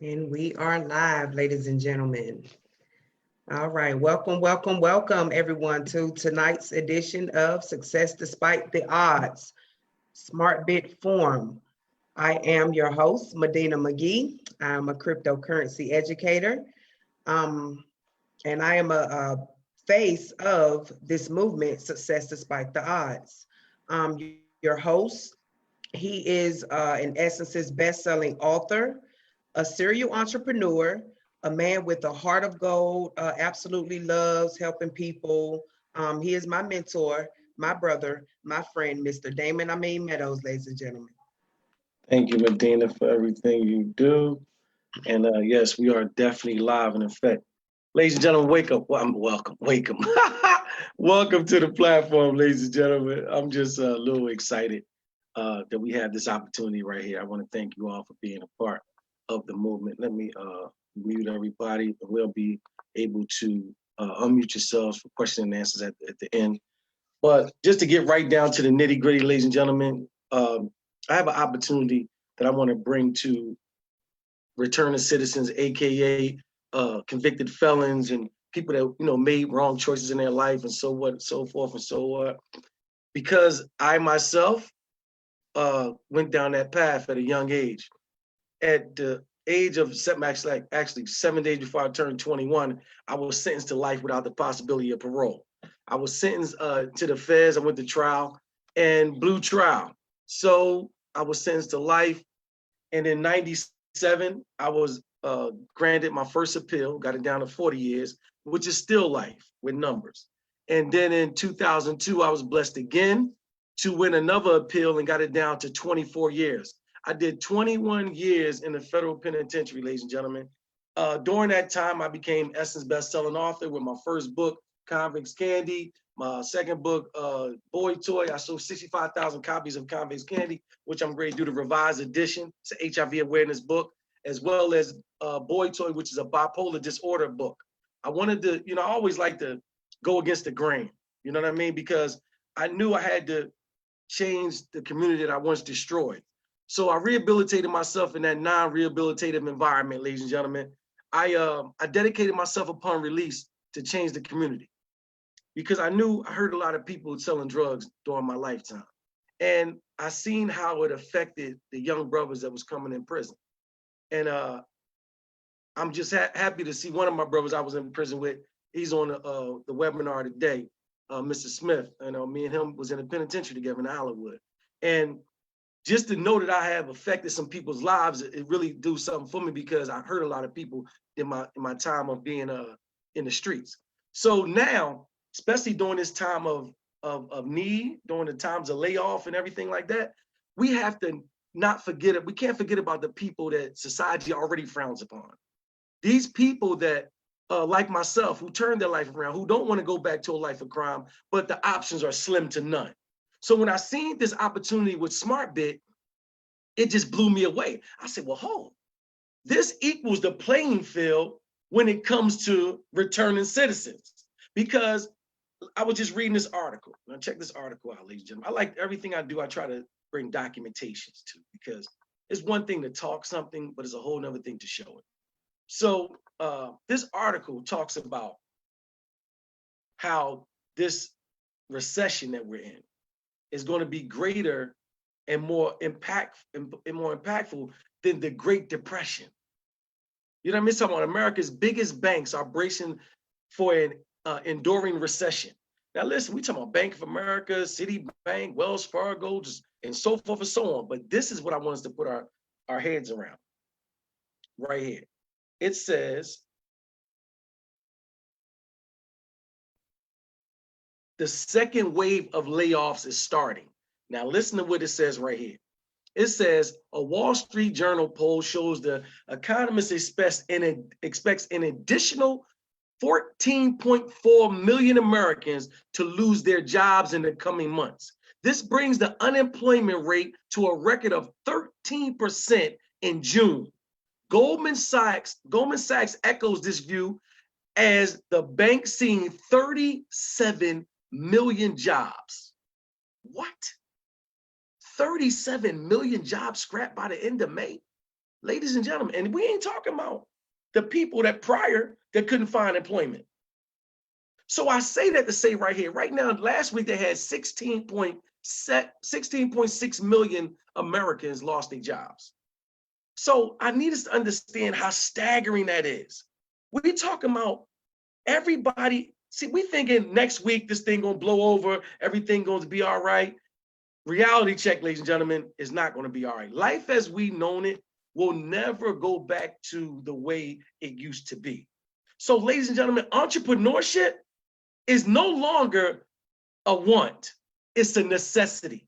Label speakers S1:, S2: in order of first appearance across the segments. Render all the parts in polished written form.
S1: And we are live, ladies and gentlemen. All right, welcome everyone to tonight's edition of Success Despite the Odds, Smart Bit Forum. I am your host, Medina McGee. I'm a cryptocurrency educator, and I am a face of this movement, Success Despite the Odds. Your host, he is, in essence, best-selling author, a serial entrepreneur, a man with a heart of gold, absolutely loves helping people. He is my mentor, my brother, my friend, Mr. Damon Meadows, ladies and gentlemen.
S2: Thank you, Medina, for everything you do. And yes, we are definitely live in effect. Ladies and gentlemen, wake up. Well, welcome. Welcome to the platform, ladies and gentlemen. I'm just a little excited that we have this opportunity right here. I want to thank you all for being a part of the movement. Let me mute everybody. We'll be able to unmute yourselves for question and answers at the end. But just to get right down to the nitty gritty, ladies and gentlemen, I have an opportunity that I want to bring to returning citizens, aka convicted felons and people that made wrong choices in their life and so what, so forth and so on. Because I myself went down that path at a young age. At the age of actually 7 days before I turned 21, I was sentenced to life without the possibility of parole. I was sentenced to the feds. I went to trial and blew trial. So I was sentenced to life. And in 97, I was granted my first appeal, got it down to 40 years, which is still life with numbers. And then in 2002, I was blessed again to win another appeal and got it down to 24 years. I did 21 years in the federal penitentiary, ladies and gentlemen. During that time, I became Essence best-selling author with my first book, Convicts Candy. My second book, Boy Toy. I sold 65,000 copies of Convicts Candy, which I'm going to do the revised edition. It's an HIV awareness book, as well as Boy Toy, which is a bipolar disorder book. I wanted to, I always like to go against the grain, you know what I mean? Because I knew I had to change the community that I once destroyed. So I rehabilitated myself in that non-rehabilitative environment, ladies and gentlemen. I dedicated myself upon release to change the community because I heard a lot of people selling drugs during my lifetime. And I seen how it affected the young brothers that was coming in prison. And I'm just happy to see one of my brothers I was in prison with. He's on the webinar today, Mr. Smith. Me and him was in a penitentiary together in Hollywood. And just to know that I have affected some people's lives, it really do something for me because I hurt a lot of people in my time of being in the streets. So now, especially during this time of need, during the times of layoff and everything like that, we have to not forget it. We can't forget about the people that society already frowns upon. These people that, like myself, who turned their life around, who don't want to go back to a life of crime, but the options are slim to none. So when I seen this opportunity with SmartBit, it just blew me away. I said, well, hold, this equals the playing field when it comes to returning citizens. Because I was just reading this article. Now check this article out, ladies and gentlemen. I like everything I do, I try to bring documentations to, because it's one thing to talk something, but it's a whole nother thing to show it. So this article talks about how this recession that we're in is going to be greater and more impactful than the Great Depression. You know what I mean? Talking about America's biggest banks are bracing for an enduring recession. Now listen, we talking about Bank of America, Citibank, Wells Fargo, and so forth and so on. But this is what I want us to put our heads around right here. It says, the second wave of layoffs is starting. Now listen to what it says right here. It says a Wall Street Journal poll shows the economists expects an additional 14.4 million Americans to lose their jobs in the coming months. This brings the unemployment rate to a record of 13% in June. Goldman Sachs echoes this view as the bank seeing 37 million jobs. What? 37 million jobs scrapped by the end of May? ladies and gentlemen. And we ain't talking about the people that prior that couldn't find employment. So I say that to say right here, right now, last week they had 16.6 million Americans lost their jobs. So I need us to understand how staggering that is. We're talking about everybody. See, we thinking next week this thing gonna blow over, everything going to be all right. Reality check, ladies and gentlemen, is not going to be all right. Life as we known it will never go back to the way it used to be. So, ladies and gentlemen, entrepreneurship is no longer a want, it's a necessity.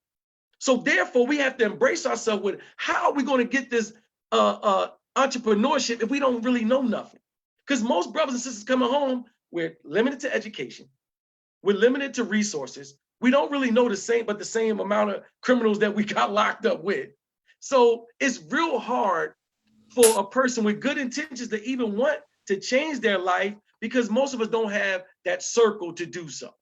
S2: So therefore, we have to embrace ourselves with how are we going to get this entrepreneurship if we don't really know nothing? Because most brothers and sisters coming home, we're limited to education, we're limited to resources. We don't really know the same amount of criminals that we got locked up with. So it's real hard for a person with good intentions to even want to change their life because most of us don't have that circle to do so.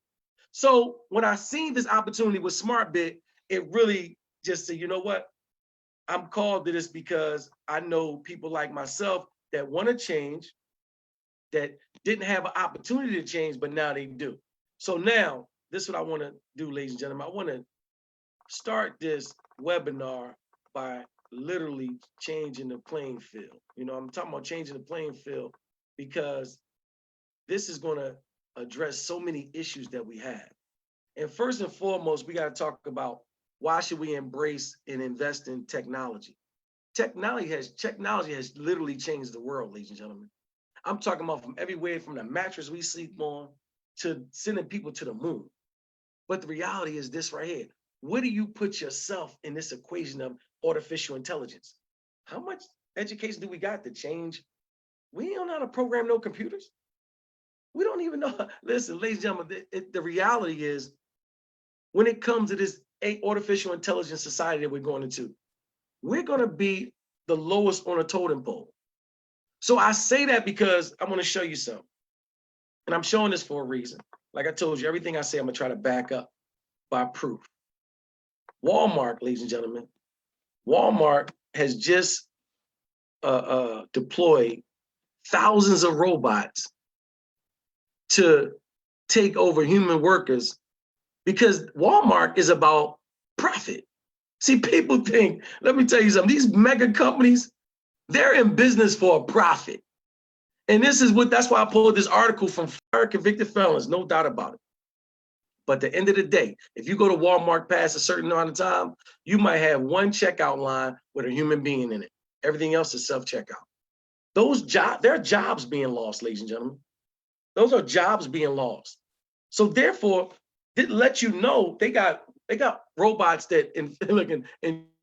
S2: So when I seen this opportunity with SmartBit, it really just said, you know what? I'm called to this because I know people like myself that want to change, that didn't have an opportunity to change, but now they do. So now, this is what I want to do, ladies and gentlemen. I want to start this webinar by literally changing the playing field. You know, I'm talking about changing the playing field because this is going to address so many issues that we have. And first and foremost, we got to talk about why should we embrace and invest in technology? Technology has literally changed the world, ladies and gentlemen. I'm talking about from everywhere from the mattress we sleep on to sending people to the moon. But the reality is this right here. Where do you put yourself in this equation of artificial intelligence? How much education do we got to change? We don't know how to program no computers. We don't even know. Listen, ladies and gentlemen, the reality is when it comes to this artificial intelligence society that we're going into, we're going to be the lowest on a totem pole. So I say that because I want to show you something. And I'm showing this for a reason. Like I told you, everything I say, I'm going to try to back up by proof. Walmart, ladies and gentlemen, Walmart has just deployed thousands of robots to take over human workers because Walmart is about profit. See, people think, let me tell you something, these mega companies, they're in business for a profit. And that's why I pulled this article from convicted felons, no doubt about it. But at the end of the day, if you go to Walmart past a certain amount of time, you might have one checkout line with a human being in it. Everything else is self-checkout. There are jobs being lost, ladies and gentlemen. Those are jobs being lost. So therefore, it lets you know they got robots that in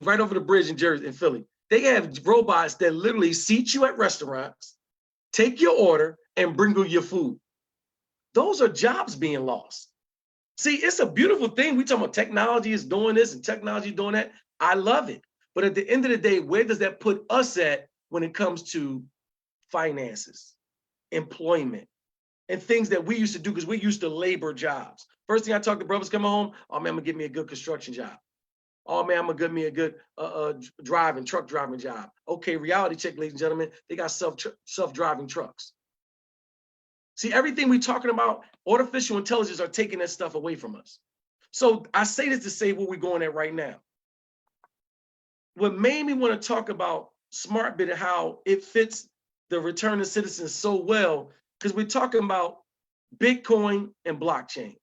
S2: right over the bridge in Jersey, in Philly. They have robots that literally seat you at restaurants, take your order, and bring you your food. Those are jobs being lost. See, it's a beautiful thing. We talking about technology is doing this and technology doing that. I love it. But at the end of the day, where does that put us at when it comes to finances, employment, and things that we used to do because we used to labor jobs? First thing I talk to brothers coming home, oh man, I'm gonna give me a good construction job. Oh man, I'm gonna give me a good truck driving job. Okay, reality check, ladies and gentlemen, they got self-driving trucks. See, everything we're talking about, artificial intelligence are taking that stuff away from us. So I say this to say where we're going at right now. What made me want to talk about SmartBit and how it fits the returning citizens so well, because we're talking about Bitcoin and blockchain.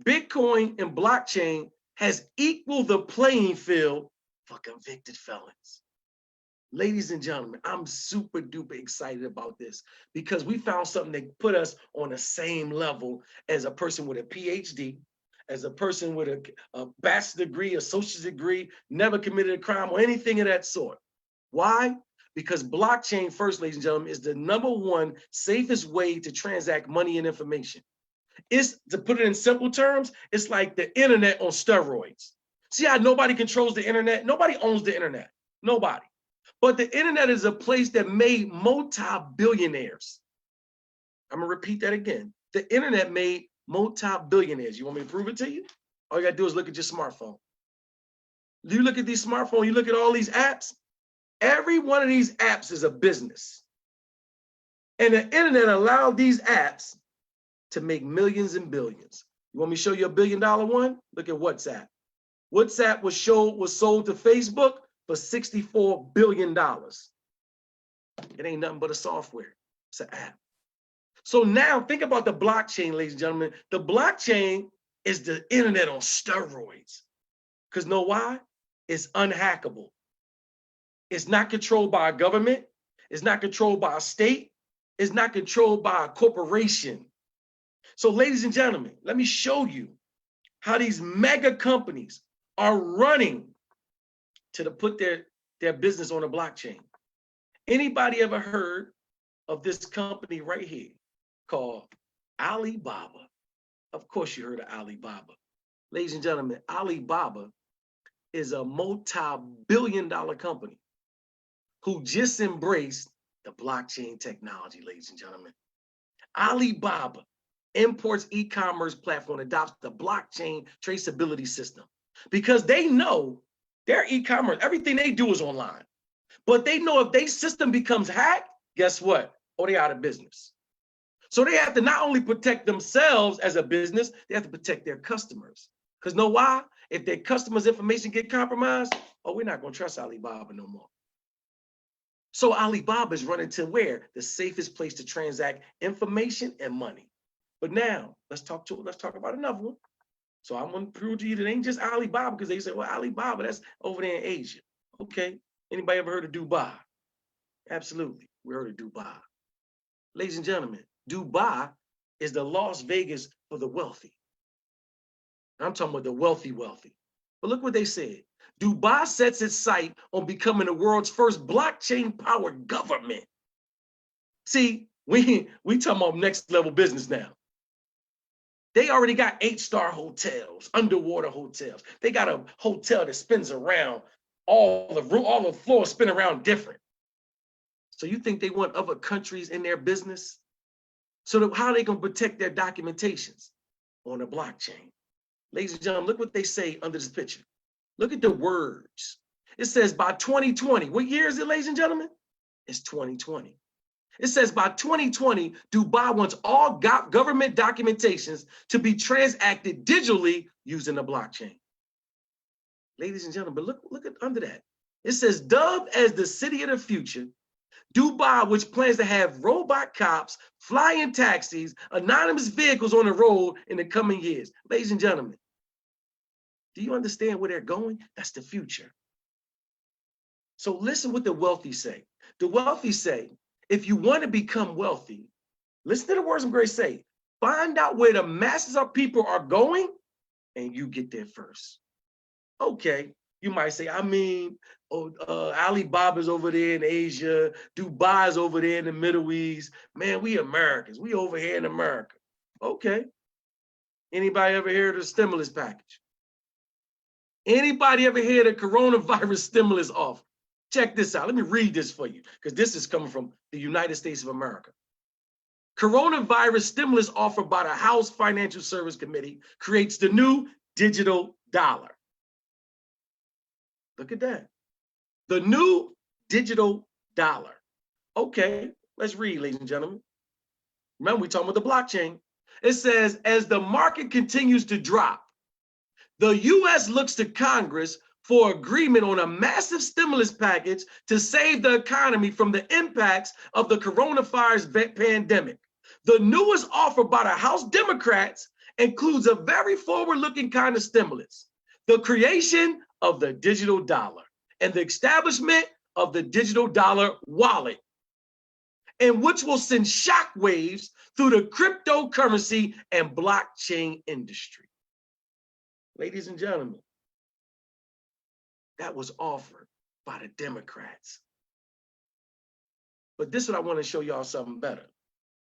S2: Bitcoin and blockchain has equaled the playing field for convicted felons. Ladies and gentlemen, I'm super duper excited about this because we found something that put us on the same level as a person with a PhD, as a person with a bachelor's degree, associate's degree, never committed a crime or anything of that sort. Why? Because blockchain, first, ladies and gentlemen, is the #1 safest way to transact money and information. It's, to put it in simple terms, it's like the internet on steroids. See how nobody controls the internet? Nobody owns the internet. Nobody. But the internet is a place that made multi-billionaires. I'm gonna repeat that again. The internet made multi-billionaires. You want me to prove it to you? All you gotta do is look at your smartphone. Do you look at these smartphones, you look at all these apps, Every one of these apps is a business. And the internet allowed these apps to make millions and billions. You want me to show you a $1 billion one? Look at WhatsApp. WhatsApp was sold to Facebook for $64 billion. It ain't nothing but a software. It's an app. So now think about the blockchain, ladies and gentlemen. The blockchain is the internet on steroids. Because know why? It's unhackable. It's not controlled by a government. It's not controlled by a state. It's not controlled by a corporation. So ladies and gentlemen, let me show you how these mega companies are running to put their business on a blockchain. Anybody ever heard of this company right here called Alibaba? Of course you heard of Alibaba. Ladies and gentlemen, Alibaba is a multi-billion-dollar company who just embraced the blockchain technology, ladies and gentlemen. Alibaba imports e-commerce platform adopts the blockchain traceability system because they know their e-commerce, everything they do is online. But they know if their system becomes hacked, guess what? Oh, they're out of business. So they have to not only protect themselves as a business, they have to protect their customers. Because know why? If their customers' information get compromised, oh, we're not going to trust Alibaba no more. So Alibaba is running to where? The safest place to transact information and money. But now let's talk about another one. So I'm going to prove to you that it ain't just Alibaba, because they say, well, Alibaba, that's over there in Asia. Okay. Anybody ever heard of Dubai? Absolutely. We heard of Dubai. Ladies and gentlemen, Dubai is the Las Vegas for the wealthy. I'm talking about the wealthy. But look what they said. Dubai sets its sight on becoming the world's first blockchain-powered government. See, we talking about next level business now. They already got 8-star hotels, underwater hotels. They got a hotel that spins around, all the floors spin around different. So you think they want other countries in their business? So how are they going to protect their documentations? On a blockchain. Ladies and gentlemen, look what they say under this picture. Look at the words. It says by 2020. What year is it, ladies and gentlemen? It's 2020. It says by 2020, Dubai wants all government documentations to be transacted digitally using the blockchain. Ladies and gentlemen, look at under that. It says dubbed as the city of the future, Dubai, which plans to have robot cops, flying taxis, anonymous vehicles on the road in the coming years. Ladies and gentlemen, do you understand where they're going? That's the future. So listen what the wealthy say. The wealthy say, if you want to become wealthy, listen to the words of grace say, find out where the masses of people are going and you get there first. Okay, you might say, Alibaba's over there in Asia, Dubai's over there in the Middle East. Man, we Americans, we over here in America. Okay. Anybody ever heard of the stimulus package? Anybody ever heard of coronavirus stimulus offer? Check this out. Let me read this for you, because this is coming from the United States of America. Coronavirus stimulus offered by the House Financial Service Committee creates the new digital dollar. Look at that. The new digital dollar. Okay, let's read, ladies and gentlemen. Remember, we're talking about the blockchain. It says, as the market continues to drop, the U.S. looks to Congress for agreement on a massive stimulus package to save the economy from the impacts of the coronavirus pandemic. The newest offer by the House Democrats includes a very forward-looking kind of stimulus, the creation of the digital dollar and the establishment of the digital dollar wallet, and which will send shockwaves through the cryptocurrency and blockchain industry. Ladies and gentlemen, that was offered by the Democrats. But this is what I want to show y'all something better.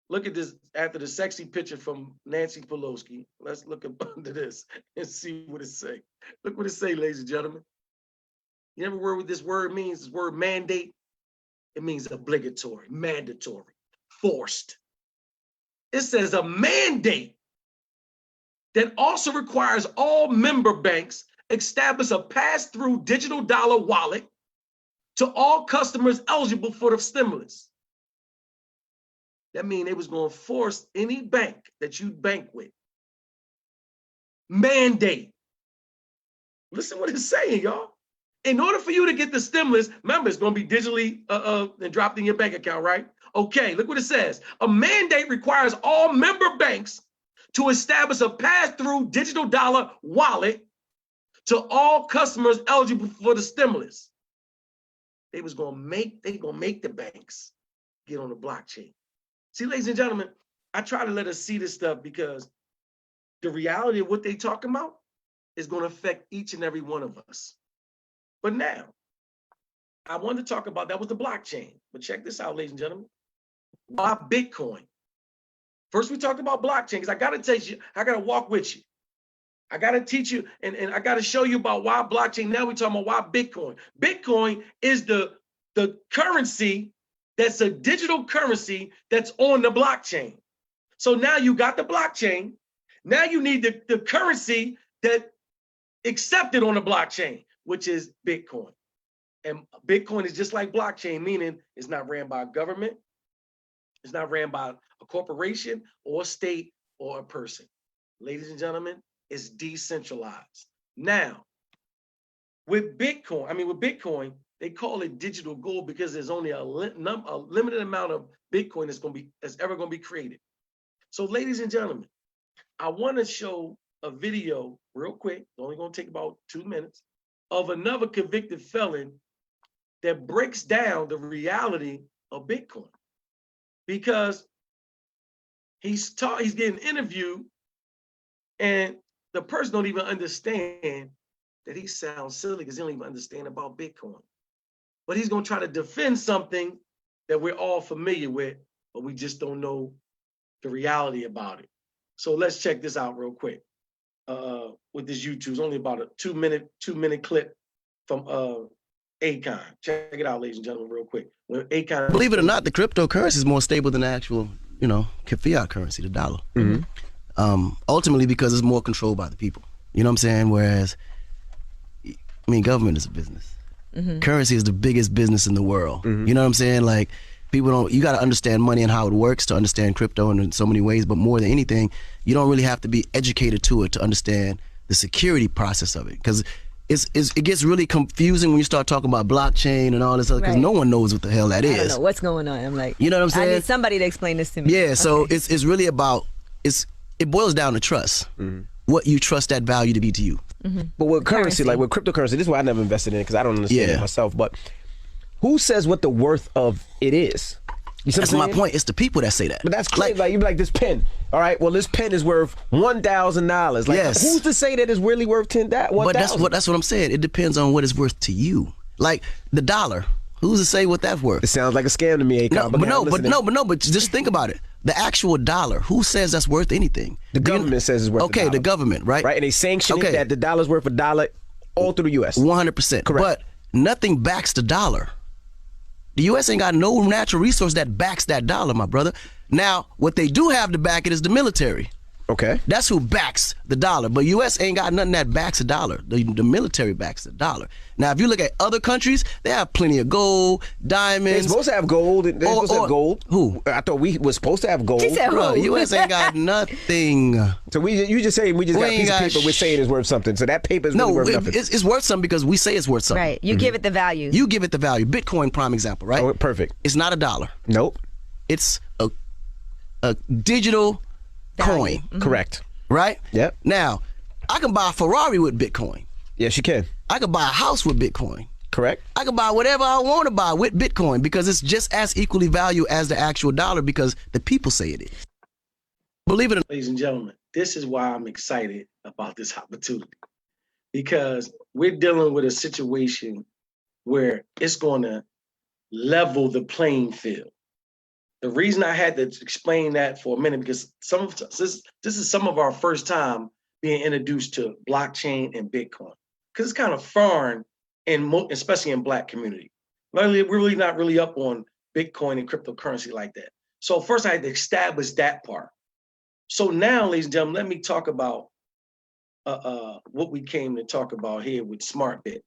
S2: Look at this after the sexy picture from Nancy Pelosi. Let's look up under this and see what it say. Look what it say, ladies and gentlemen. You ever heard what this word means? This word mandate? It means obligatory, mandatory, forced. It says a mandate that also requires all member banks establish a pass-through digital dollar wallet to all customers eligible for the stimulus. That means they was going to force any bank that you bank with. Mandate. Listen what it's saying, y'all. In order for you to get the stimulus, remember, it's going to be digitally and dropped in your bank account, right? Okay, look what it says. A mandate requires all member banks to establish a pass-through digital dollar wallet to all customers eligible for the stimulus. They gonna make the banks get on the blockchain. See, ladies and gentlemen, I try to let us see this stuff because the reality of what they talking about is going to affect each and every one of us. But now, I wanted to talk about, that was the blockchain. But check this out, ladies and gentlemen. Why Bitcoin? First, we talked about blockchain because I got to teach you, I got to walk with you. I got to teach you and I got to show you about why blockchain. Now we're talking about why Bitcoin. Bitcoin is the currency that's a digital currency that's on the blockchain. So now you got the blockchain. Now you need the currency that accepted on the blockchain, which is Bitcoin. And Bitcoin is just like blockchain, meaning it's not ran by a government. It's not ran by a corporation or a state or a person. Ladies and gentlemen, it's decentralized. Now, with Bitcoin, they call it digital gold because there's only a limited amount of Bitcoin that's ever going to be created. So, ladies and gentlemen, I want to show a video real quick. It's only going to take about 2 minutes of another convicted felon that breaks down the reality of Bitcoin, because he's getting interviewed and the person don't even understand that he sounds silly because he don't even understand about Bitcoin. But he's going to try to defend something that we're all familiar with, but we just don't know the reality about it. So let's check this out real quick. With this YouTube, it's only about a 2 minute clip from Acon. Check it out, ladies and gentlemen, real quick. When Acon,
S3: believe it or not, the cryptocurrency is more stable than the actual, fiat currency, the dollar. Mm-hmm. Ultimately, because it's more controlled by the people. You know what I'm saying? Whereas, government is a business. Mm-hmm. Currency is the biggest business in the world. Mm-hmm. You know what I'm saying? Like, you got to understand money and how it works to understand crypto in so many ways. But more than anything, you don't really have to be educated to it to understand the security process of it. Because it gets really confusing when you start talking about blockchain and all this other, because no one knows what the hell that is.
S4: I don't know what's going on. I'm like,
S3: you know what I'm saying?
S4: I need somebody to explain this to me.
S3: Yeah, so it's really about, it boils down to trust. Mm-hmm. What you trust that value to be to you.
S5: Mm-hmm. But with currency, like with cryptocurrency, this is why I never invested in it because I don't understand it myself. But who says what the worth of it is? You see
S3: That's my point. It's the people that say that.
S5: But that's crazy. Like you'd be like, this pen. All right, well, this pen is worth $1,000. Like,
S3: yes.
S5: Who's to say that it's really worth $1,000?
S3: But that's what I'm saying. It depends on what it's worth to you. Like the dollar. Who's to say what that's worth?
S5: It sounds like a scam to me, Akon.
S3: But just think about it. The actual dollar. Who says that's worth anything?
S5: The government says it's worth.
S3: Okay, the government, right?
S5: Right, and they sanction it that the dollar's worth $1 all through the U.S.
S3: 100%.
S5: Correct.
S3: But nothing backs the dollar. The U.S. ain't got no natural resource that backs that dollar, my brother. Now, what they do have to back it is the military.
S5: Okay.
S3: That's who backs the dollar. But U.S. ain't got nothing that backs the dollar. The military backs the dollar. Now, if you look at other countries, they have plenty of gold, diamonds.
S5: They're supposed to have gold. They're supposed to have gold.
S3: Who?
S5: I thought we were supposed to have gold.
S4: He said who?
S3: U.S. ain't got nothing.
S5: So you just saying we just got a piece of paper we're saying is worth something. So that paper is really worth nothing.
S3: It's worth something because we say it's worth something.
S4: Right. You give it the value.
S3: You give it the value. Bitcoin, prime example, right?
S5: Oh, perfect.
S3: It's not $1.
S5: Nope.
S3: It's a digital coin.
S4: Mm-hmm.
S5: Correct.
S3: Right?
S5: Yep.
S3: Now, I can buy a Ferrari with Bitcoin.
S5: Yes, you can.
S3: I can buy a house with Bitcoin.
S5: Correct.
S3: I can buy whatever I want to buy with Bitcoin because it's just as equally valued as the actual dollar because the people say it is. Believe it or not.
S2: Ladies and gentlemen, this is why I'm excited about this opportunity, because we're dealing with a situation where it's going to level the playing field. The reason I had to explain that for a minute, because this is some of our first time being introduced to blockchain and Bitcoin, because it's kind of foreign, especially in Black community. We're really not really up on Bitcoin and cryptocurrency like that. So first I had to establish that part. So now, ladies and gentlemen, let me talk about what we came to talk about here with SmartBit.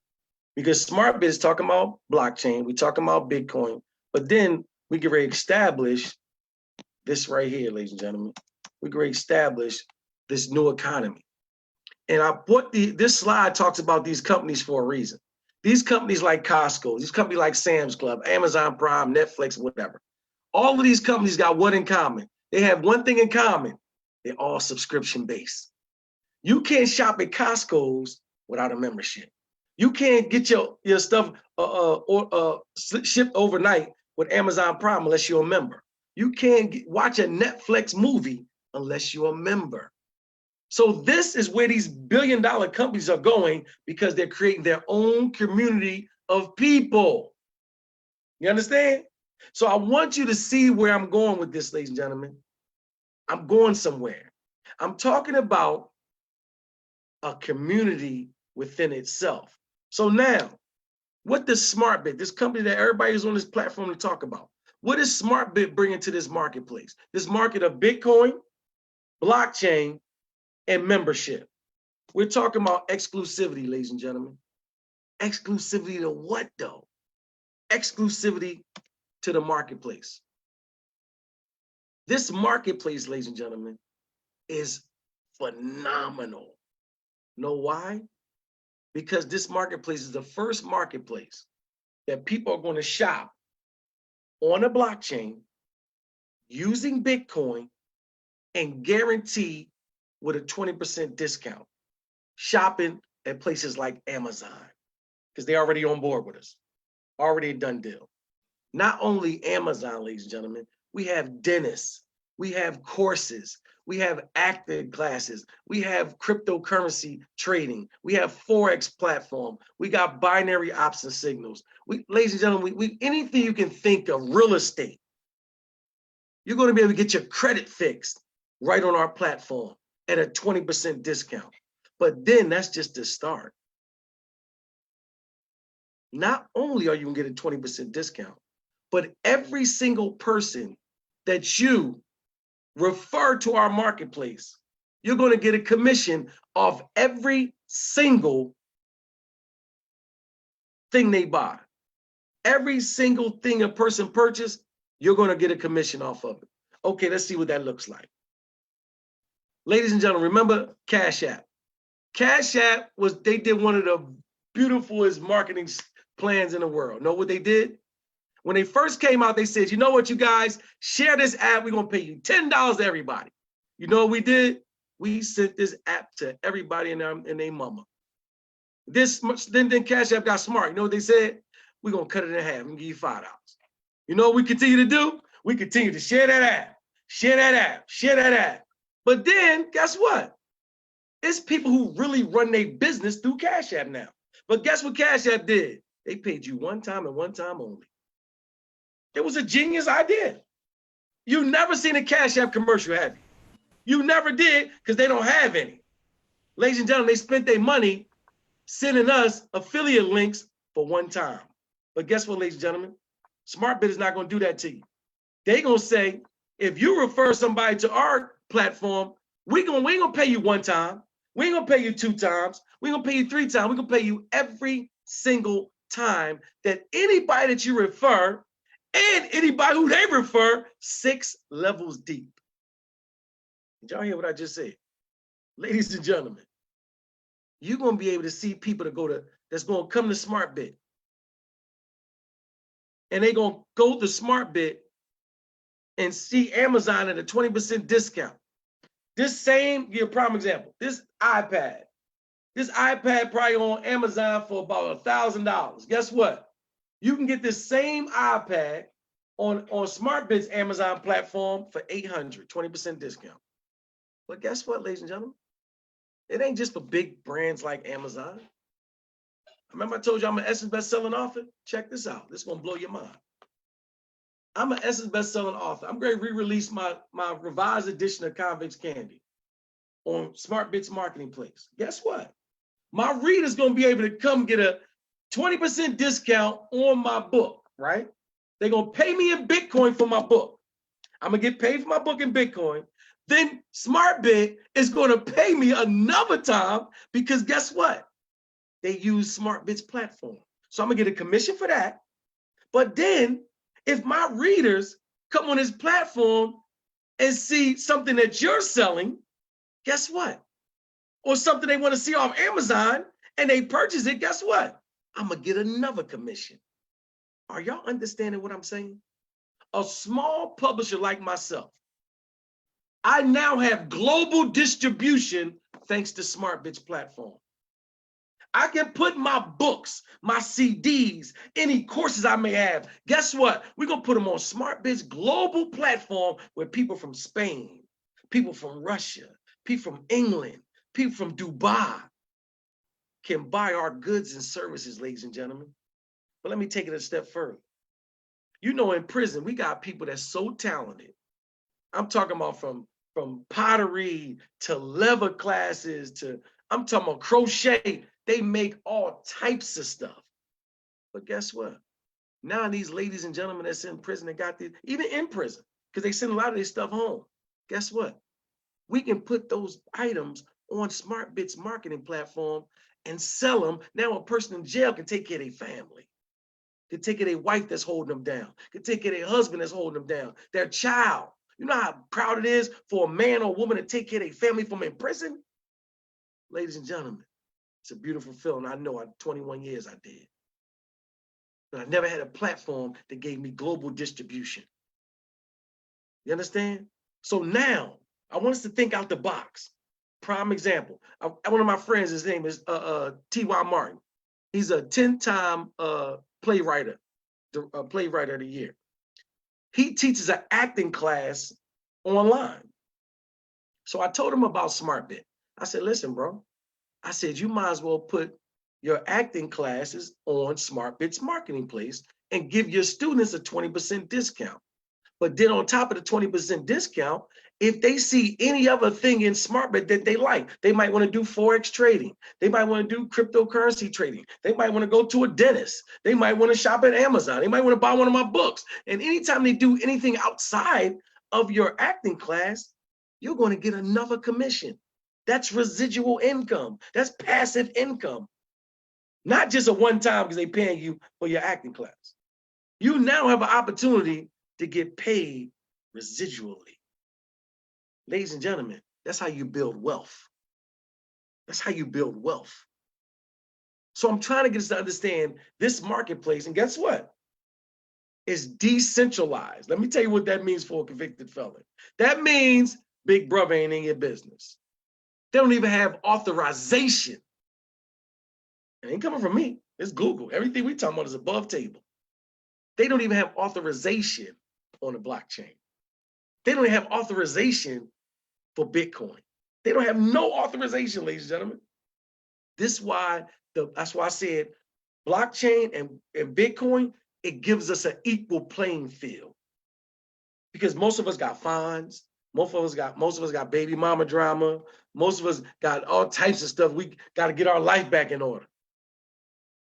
S2: Because SmartBit is talking about blockchain, we talking about Bitcoin, but then we can establish this right here, ladies and gentlemen. We can establish this new economy. And I put this slide talks about these companies for a reason. These companies like Costco, these companies like Sam's Club, Amazon Prime, Netflix, whatever. All of these companies got what in common? They have one thing in common. They're all subscription based. You can't shop at Costco's without a membership. You can't get your stuff shipped overnight with Amazon Prime unless you're a member. You can't watch a Netflix movie unless you're a member. So this is where these billion-dollar companies are going, because they're creating their own community of people. You understand? So I want you to see where I'm going with this, ladies and gentlemen. I'm going somewhere. I'm talking about a community within itself. So now, what does SmartBit, this company that everybody is on this platform to talk about, what is SmartBit bringing to this marketplace? This market of Bitcoin, blockchain, and membership. We're talking about exclusivity, ladies and gentlemen. Exclusivity to what, though? Exclusivity to the marketplace. This marketplace, ladies and gentlemen, is phenomenal. Know why? Because this marketplace is the first marketplace that people are going to shop on a blockchain using Bitcoin and guarantee with a 20% discount, shopping at places like Amazon, because they're already on board with us, already a done deal. Not only Amazon, ladies and gentlemen, we have dentists, we have courses, we have active classes, we have cryptocurrency trading, we have Forex platform, we got binary option signals. Ladies and gentlemen, we anything you can think of, real estate, you're going to be able to get your credit fixed right on our platform at a 20% discount. But then that's just the start. Not only are you going to get a 20% discount, but every single person that you refer to our marketplace, you're going to get a commission off every single thing they buy. Every single thing a person purchases, you're going to get a commission off of it. Okay, let's see what that looks like. Ladies and gentlemen, remember Cash App. Cash App they did one of the beautifulest marketing plans in the world. Know what they did? When they first came out, they said, you know what, you guys, share this app. We're going to pay you $10 to everybody. You know what we did? We sent this app to everybody and their mama. Then Cash App got smart. You know what they said? We're going to cut it in half and give you $5. You know what we continue to do? We continue to share that app, share that app, share that app. But then, guess what? It's people who really run their business through Cash App now. But guess what Cash App did? They paid you one time and one time only. It was a genius idea. You never seen a Cash App commercial, have you? You never did, because they don't have any. Ladies and gentlemen, they spent their money sending us affiliate links for one time. But guess what, ladies and gentlemen? SmartBit is not going to do that to you. They're going to say, if you refer somebody to our platform, we ain't going to pay you one time. We ain't going to pay you 2 times. We ain't going to pay you 3 times. We're going to pay you every single time that anybody that you refer and anybody who they refer 6 levels deep. Did y'all hear what I just said? Ladies and gentlemen, you're going to be able to see people that's going to come to SmartBit. And they're going to go to SmartBit and see Amazon at a 20% discount. This same, give you a prime example, this iPad probably on Amazon for about $1,000. Guess what? You can get this same iPad on SmartBit's Amazon platform for $800, 20% discount. But guess what, ladies and gentlemen? It ain't just for big brands like Amazon. Remember I told you I'm an Essence best-selling author? Check this out. This is going to blow your mind. I'm an Essence best-selling author. I'm going to re-release my revised edition of Convicts Candy on SmartBit's marketplace. Guess what? My reader's going to be able to come get a 20% discount on my book, right? They're going to pay me in Bitcoin for my book. I'm going to get paid for my book in Bitcoin. Then SmartBit is going to pay me another time, because guess what? they use SmartBit's platform. So I'm gonna get a commission for that. But then if my readers come on this platform and see something that you're selling, guess what? Or something they want to see off Amazon and they purchase it, guess what? I'm gonna get another commission. Are y'all understanding what I'm saying? A small publisher like myself, I now have global distribution thanks to SmartBit's platform. I can put my books, my CDs, any courses I may have. Guess what? We're going to put them on SmartBit's global platform where people from Spain, people from Russia, people from England, people from Dubai can buy our goods and services, ladies and gentlemen. But let me take it a step further. You know, in prison, we got people that's so talented. I'm talking about from pottery to leather classes to, I'm talking about crochet. They make all types of stuff. But guess what? Now these ladies and gentlemen that's in prison that got these, even in prison, because they send a lot of their stuff home. Guess what? We can put those items on SmartBit's marketing platform and sell them. Now a person in jail can take care of their family, can take care of their wife that's holding them down, can take care of their husband that's holding them down, their child. You know how proud it is for a man or a woman to take care of their family from in prison? Ladies and gentlemen, it's a beautiful feeling. I know 21 years I did. But I never had a platform that gave me global distribution. You understand? So now I want us to think out the box. Prime example. One of my friends, his name is T.Y. Martin. He's a 10-time playwright of the year. He teaches an acting class online. So I told him about SmartBit. I said, listen, bro. I said, you might as well put your acting classes on SmartBit's marketing place and give your students a 20% discount. But then on top of the 20% discount, if they see any other thing in SmartBit that they like, they might want to do Forex trading. They might want to do cryptocurrency trading. They might want to go to a dentist. They might want to shop at Amazon. They might want to buy one of my books. And anytime they do anything outside of your acting class, you're going to get another commission. That's residual income. That's passive income. Not just a one-time because they're paying you for your acting class. You now have an opportunity to get paid residually. Ladies and gentlemen, that's how you build wealth. That's how you build wealth. So I'm trying to get us to understand this marketplace, and guess what? It's decentralized. Let me tell you what that means for a convicted felon. That means Big Brother ain't in your business. They don't even have authorization. It ain't coming from me. It's Google. Everything we talking about is above table. They don't even have authorization on the blockchain. They don't even have authorization for Bitcoin. They don't have no authorization, ladies and gentlemen. That's why I said blockchain and Bitcoin, it gives us an equal playing field. Because most of us got fines. Most of us got baby mama drama. Most of us got all types of stuff. We got to get our life back in order.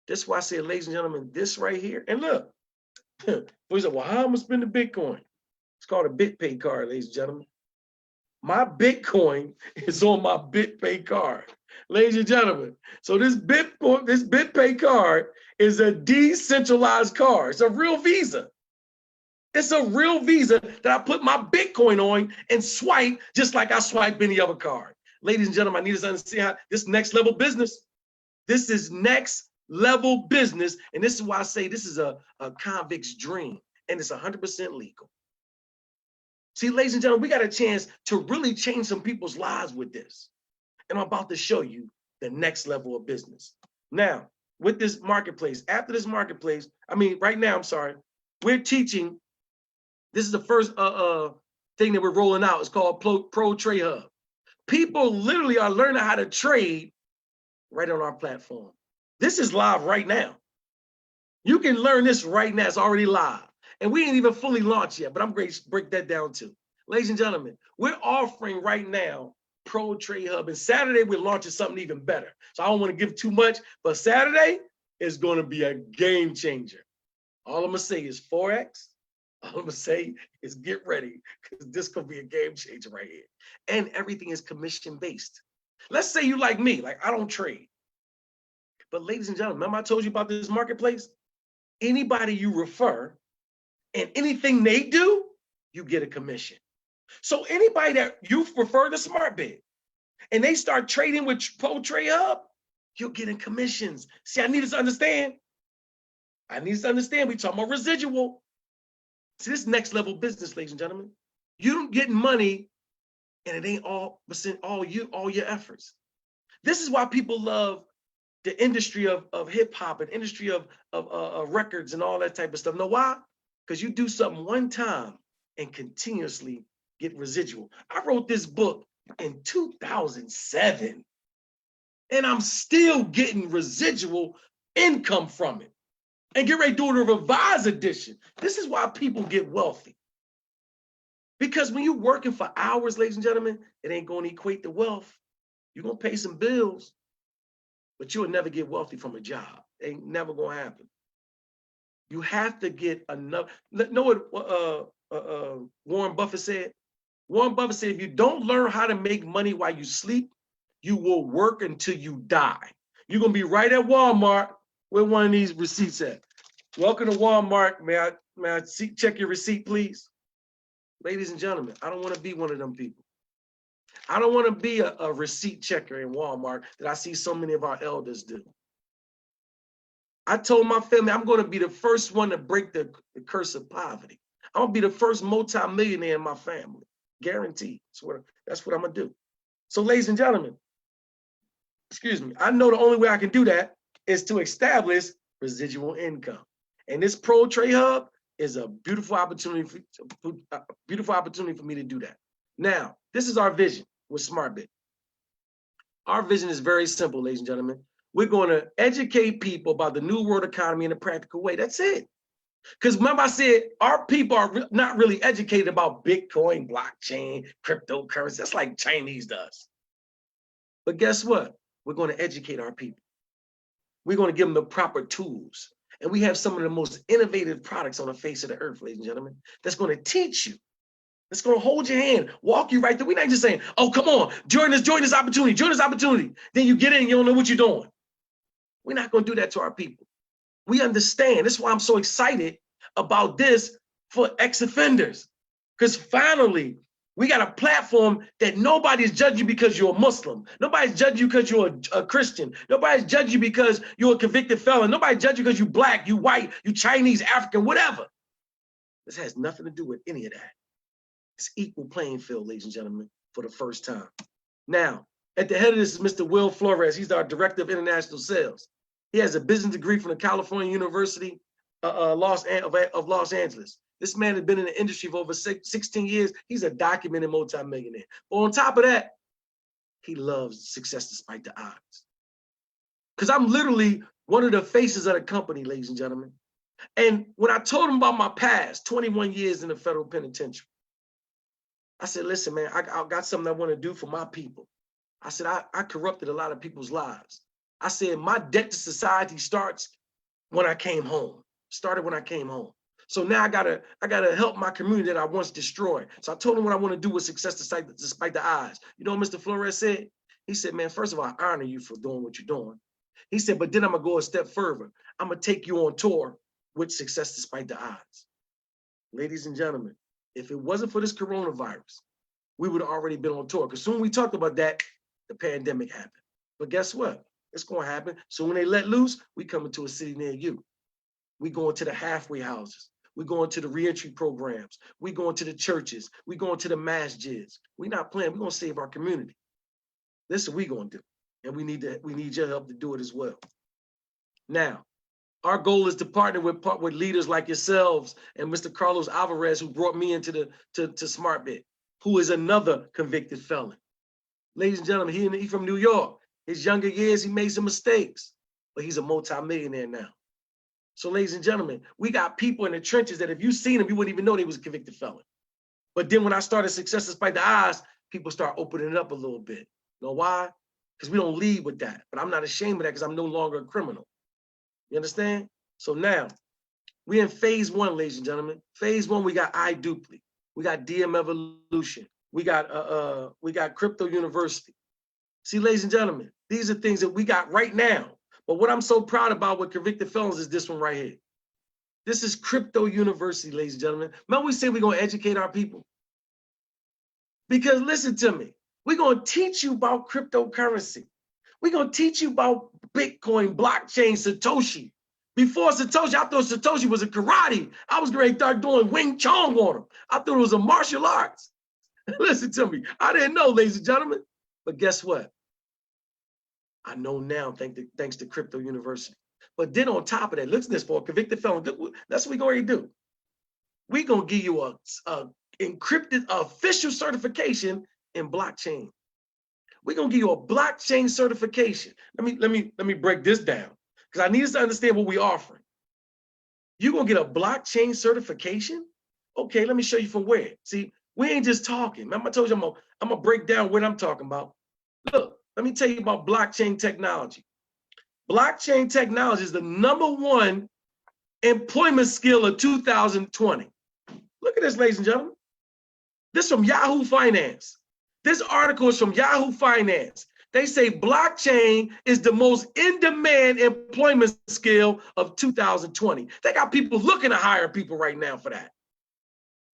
S2: That's why I said, ladies and gentlemen, this right here. And look, we said, well, how am I going to spend the Bitcoin? It's called a BitPay card, ladies and gentlemen. My Bitcoin is on my BitPay card, ladies and gentlemen. So this BitPay card is a decentralized card. It's a real Visa. It's a real Visa that I put my Bitcoin on and swipe just like I swipe any other card. Ladies and gentlemen, I need us to understand how this next level business. This is next level business. And this is why I say this is a convict's dream. And it's 100% legal. See, ladies and gentlemen, we got a chance to really change some people's lives with this. And I'm about to show you the next level of business. Now, with this marketplace, after this marketplace, right now, we're teaching. This is the first thing that we're rolling out. It's called Pro Trade Hub. People literally are learning how to trade right on our platform. This is live right now. You can learn this right now. It's already live. And we ain't even fully launched yet, but I'm going to break that down too. Ladies and gentlemen, we're offering right now Pro Trade Hub. And Saturday, we're launching something even better. So I don't want to give too much, but Saturday is going to be a game changer. All I'm going to say is Forex. All I'm going to say is get ready, because this could be a game changer right here. And everything is commission-based. Let's say you like me, like I don't trade. But ladies and gentlemen, remember I told you about this marketplace? Anybody you refer and anything they do, you get a commission. So anybody that you refer to SmartBid and they start trading with Pro Trade Hub, you're getting commissions. See, I need us to understand. We talking about residual. See, this next level business, ladies and gentlemen. You don't get money and it ain't all your efforts. This is why people love the industry of hip hop and industry of records and all that type of stuff. Know why? Because you do something one time and continuously get residual. I wrote this book in 2007 and I'm still getting residual income from it. And get ready to do the revised edition. This is why people get wealthy. Because when you're working for hours, ladies and gentlemen, it ain't going to equate to wealth. You're going to pay some bills, but you'll never get wealthy from a job. It ain't never going to happen. You have to get enough. Know what Warren Buffett said? Warren Buffett said, if you don't learn how to make money while you sleep, you will work until you die. You're going to be right at Walmart where one of these receipts at. Welcome to Walmart. May I check your receipt, please? Ladies and gentlemen, I don't want to be one of them people. I don't want to be a receipt checker in Walmart that I see so many of our elders do. I told my family I'm going to be the first one to break the curse of poverty. I'm going to be the first multi-millionaire in my family. Guaranteed. That's what I'm going to do. So, ladies and gentlemen, excuse me, I know the only way I can do that is to establish residual income. And this Pro Trade Hub is a beautiful opportunity for me to do that. Now, this is our vision with SmartBid. Our vision is very simple, ladies and gentlemen. We're going to educate people about the new world economy in a practical way. That's it. Because remember I said, our people are not really educated about Bitcoin, blockchain, cryptocurrency. That's like Chinese does. But guess what? We're going to educate our people. We're going to give them the proper tools. And we have some of the most innovative products on the face of the earth, ladies and gentlemen, that's going to teach you. That's going to hold your hand, walk you right there. We're not just saying, oh, come on, join this opportunity. Then you get in, you don't know what you're doing. We're not going to do that to our people. We understand. That's why I'm so excited about this for ex-offenders. Because finally, we got a platform that nobody's judging you because you're a Muslim. Nobody's judging you because you're a Christian. Nobody's judging you because you're a convicted felon. Nobody's judging you because you're black, you white, you Chinese, African, whatever. This has nothing to do with any of that. It's equal playing field, ladies and gentlemen, for the first time. Now, at the head of this is Mr. Will Flores. He's our Director of International Sales. He has a business degree from the California University of Los Angeles. This man has been in the industry for over 16 years. He's a documented multimillionaire. But on top of that, he loves success despite the odds. Because I'm literally one of the faces of the company, ladies and gentlemen. And when I told him about my past, 21 years in the federal penitentiary, I said, listen, man, I got something I want to do for my people. I said, I corrupted a lot of people's lives. I said, my debt to society started when I came home. So now I gotta help my community that I once destroyed. So I told him what I want to do with success despite the odds. You know what Mr. Flores said? He said, man, first of all, I honor you for doing what you're doing. He said, but then I'm gonna go a step further. I'm gonna take you on tour with success despite the odds. Ladies and gentlemen, if it wasn't for this coronavirus, we would have already been on tour. Because soon we talked about that, the pandemic happened. But guess what? It's gonna happen. So when they let loose, we coming to a city near you. We going to the halfway houses. We going to the reentry programs. We going to the churches. We going to the masjids. We not playing. We're gonna save our community. This is what we gonna do. And we need your help to do it as well. Now, our goal is to partner with leaders like yourselves and Mr. Carlos Alvarez, who brought me into to SmartBid, who is another convicted felon. Ladies and gentlemen, he's from New York. His younger years, he made some mistakes, but he's a multi-millionaire now. So ladies and gentlemen, we got people in the trenches that if you seen him, you wouldn't even know they was a convicted felon. But then when I started Success Despite the Odds, people start opening it up a little bit. You know why? Because we don't lead with that. But I'm not ashamed of that because I'm no longer a criminal. You understand? So now, we're in phase one, ladies and gentlemen. Phase one, we got iDupli. We got DM Evolution. We got Crypto University. See, ladies and gentlemen, these are things that we got right now. But what I'm so proud about with convicted felons is this one right here. This is Crypto University, ladies and gentlemen. Remember we say we're going to educate our people? Because listen to me, we're going to teach you about cryptocurrency. We're going to teach you about Bitcoin, blockchain, Satoshi. Before Satoshi, I thought Satoshi was a karate. I was going to start doing Wing Chun on him. I thought it was a martial arts. Listen to me. I didn't know, ladies and gentlemen. But guess what? I know now, thanks to Crypto University. But then on top of that, listen to this, for a convicted felon, that's what we're going to do. We're going to give you a encrypted official certification in blockchain. We're going to give you a blockchain certification. Let me break this down, because I need us to understand what we're offering. You're going to get a blockchain certification? Okay, let me show you from where. See, we ain't just talking. Remember I told you I'm going to break down what I'm talking about. Look, let me tell you about blockchain technology. Blockchain technology is the #1 employment skill of 2020. Look at this, ladies and gentlemen. This from Yahoo Finance. This article is from Yahoo Finance. They say blockchain is the most in-demand employment skill of 2020. They got people looking to hire people right now for that.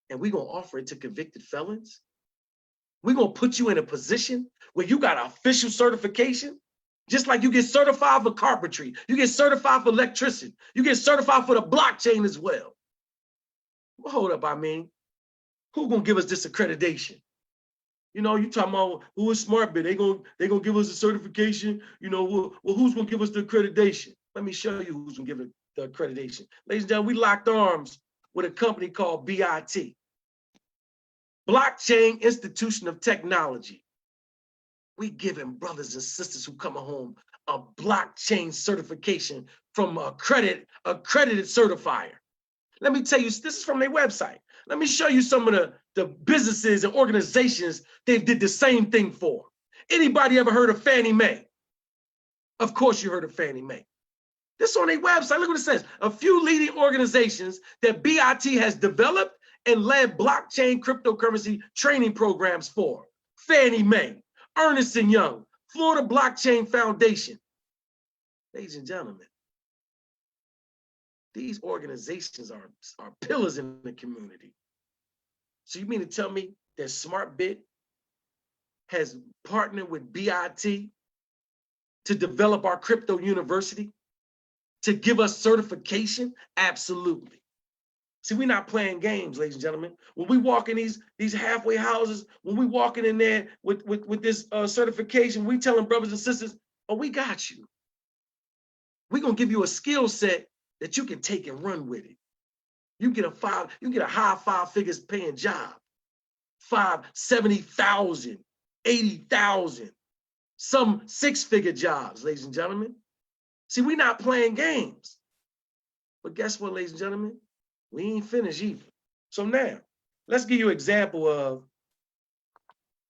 S2: And we're going to offer it to convicted felons. We're going to put you in a position where you got official certification, just like you get certified for carpentry, you get certified for electricity, you get certified for the blockchain as well. Well, hold up, who's going to give us this accreditation? You know, you talking about who is SmartBit? They gonna give us a certification. You know, well, who's gonna give us the accreditation? Let me show you who's gonna give it the accreditation. Ladies and gentlemen, we locked arms with a company called BIT, Blockchain Institution of Technology. We giving brothers and sisters who come home a blockchain certification from accredited certifier. Let me tell you, this is from their website. Let me show you some of the businesses and organizations they did the same thing for. Anybody ever heard of Fannie Mae? Of course you heard of Fannie Mae. This on their website, look what it says. A few leading organizations that BIT has developed and led blockchain cryptocurrency training programs for. Fannie Mae, Ernst & Young, Florida Blockchain Foundation. Ladies and gentlemen, these organizations are pillars in the community. So you mean to tell me that SmartBit has partnered with BIT to develop our crypto university, to give us certification? Absolutely. See, we're not playing games, ladies and gentlemen. When we walk in these halfway houses, when we walking in there with this certification, we telling brothers and sisters, oh, we got you. We're gonna give you a skill set that you can take and run with it. You get a high 5 figures paying job, 70,000, 80,000, some 6-figure jobs, ladies and gentlemen. See, we're not playing games. But guess what, ladies and gentlemen? We ain't finished either. So now, let's give you an example of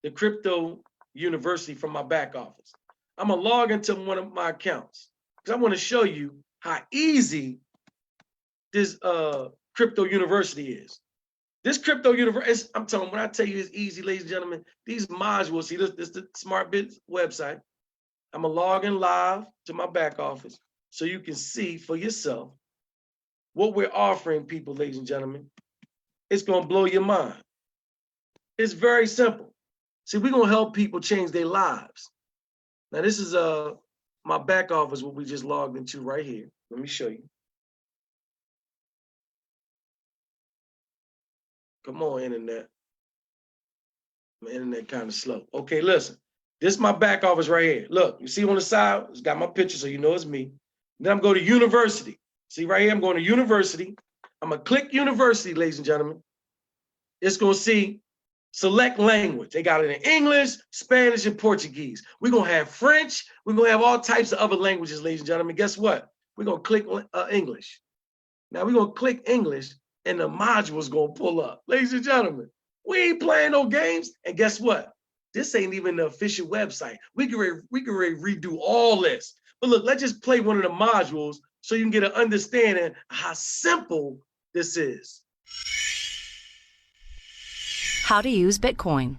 S2: the crypto university from my back office. I'm gonna log into one of my accounts because I want to show you how easy this crypto university is. This crypto university, I'm telling you, when I tell you it's easy, ladies and gentlemen, these modules, see this is the SmartBit website. I'm gonna log in live to my back office so you can see for yourself what we're offering people, ladies and gentlemen. It's gonna blow your mind. It's very simple. See, we're gonna help people change their lives. Now this is my back office, what we just logged into right here. Let me show you. Come on, internet. My internet kind of slow. Okay, listen. This is my back office right here. Look, you see on the side, it's got my picture so you know it's me. Then I'm going to university. See right here, I'm going to university. I'm going to click university, ladies and gentlemen. It's going to see select language. They got it in English, Spanish, and Portuguese. We're going to have French. We're going to have all types of other languages, ladies and gentlemen. Guess what? We're going to click English. Now we're going to click English and the module's going to pull up. Ladies and gentlemen, we ain't playing no games. And guess what? This ain't even the official website. We can redo all this. But look, let's just play one of the modules so you can get an understanding of how simple this is.
S6: How to use Bitcoin.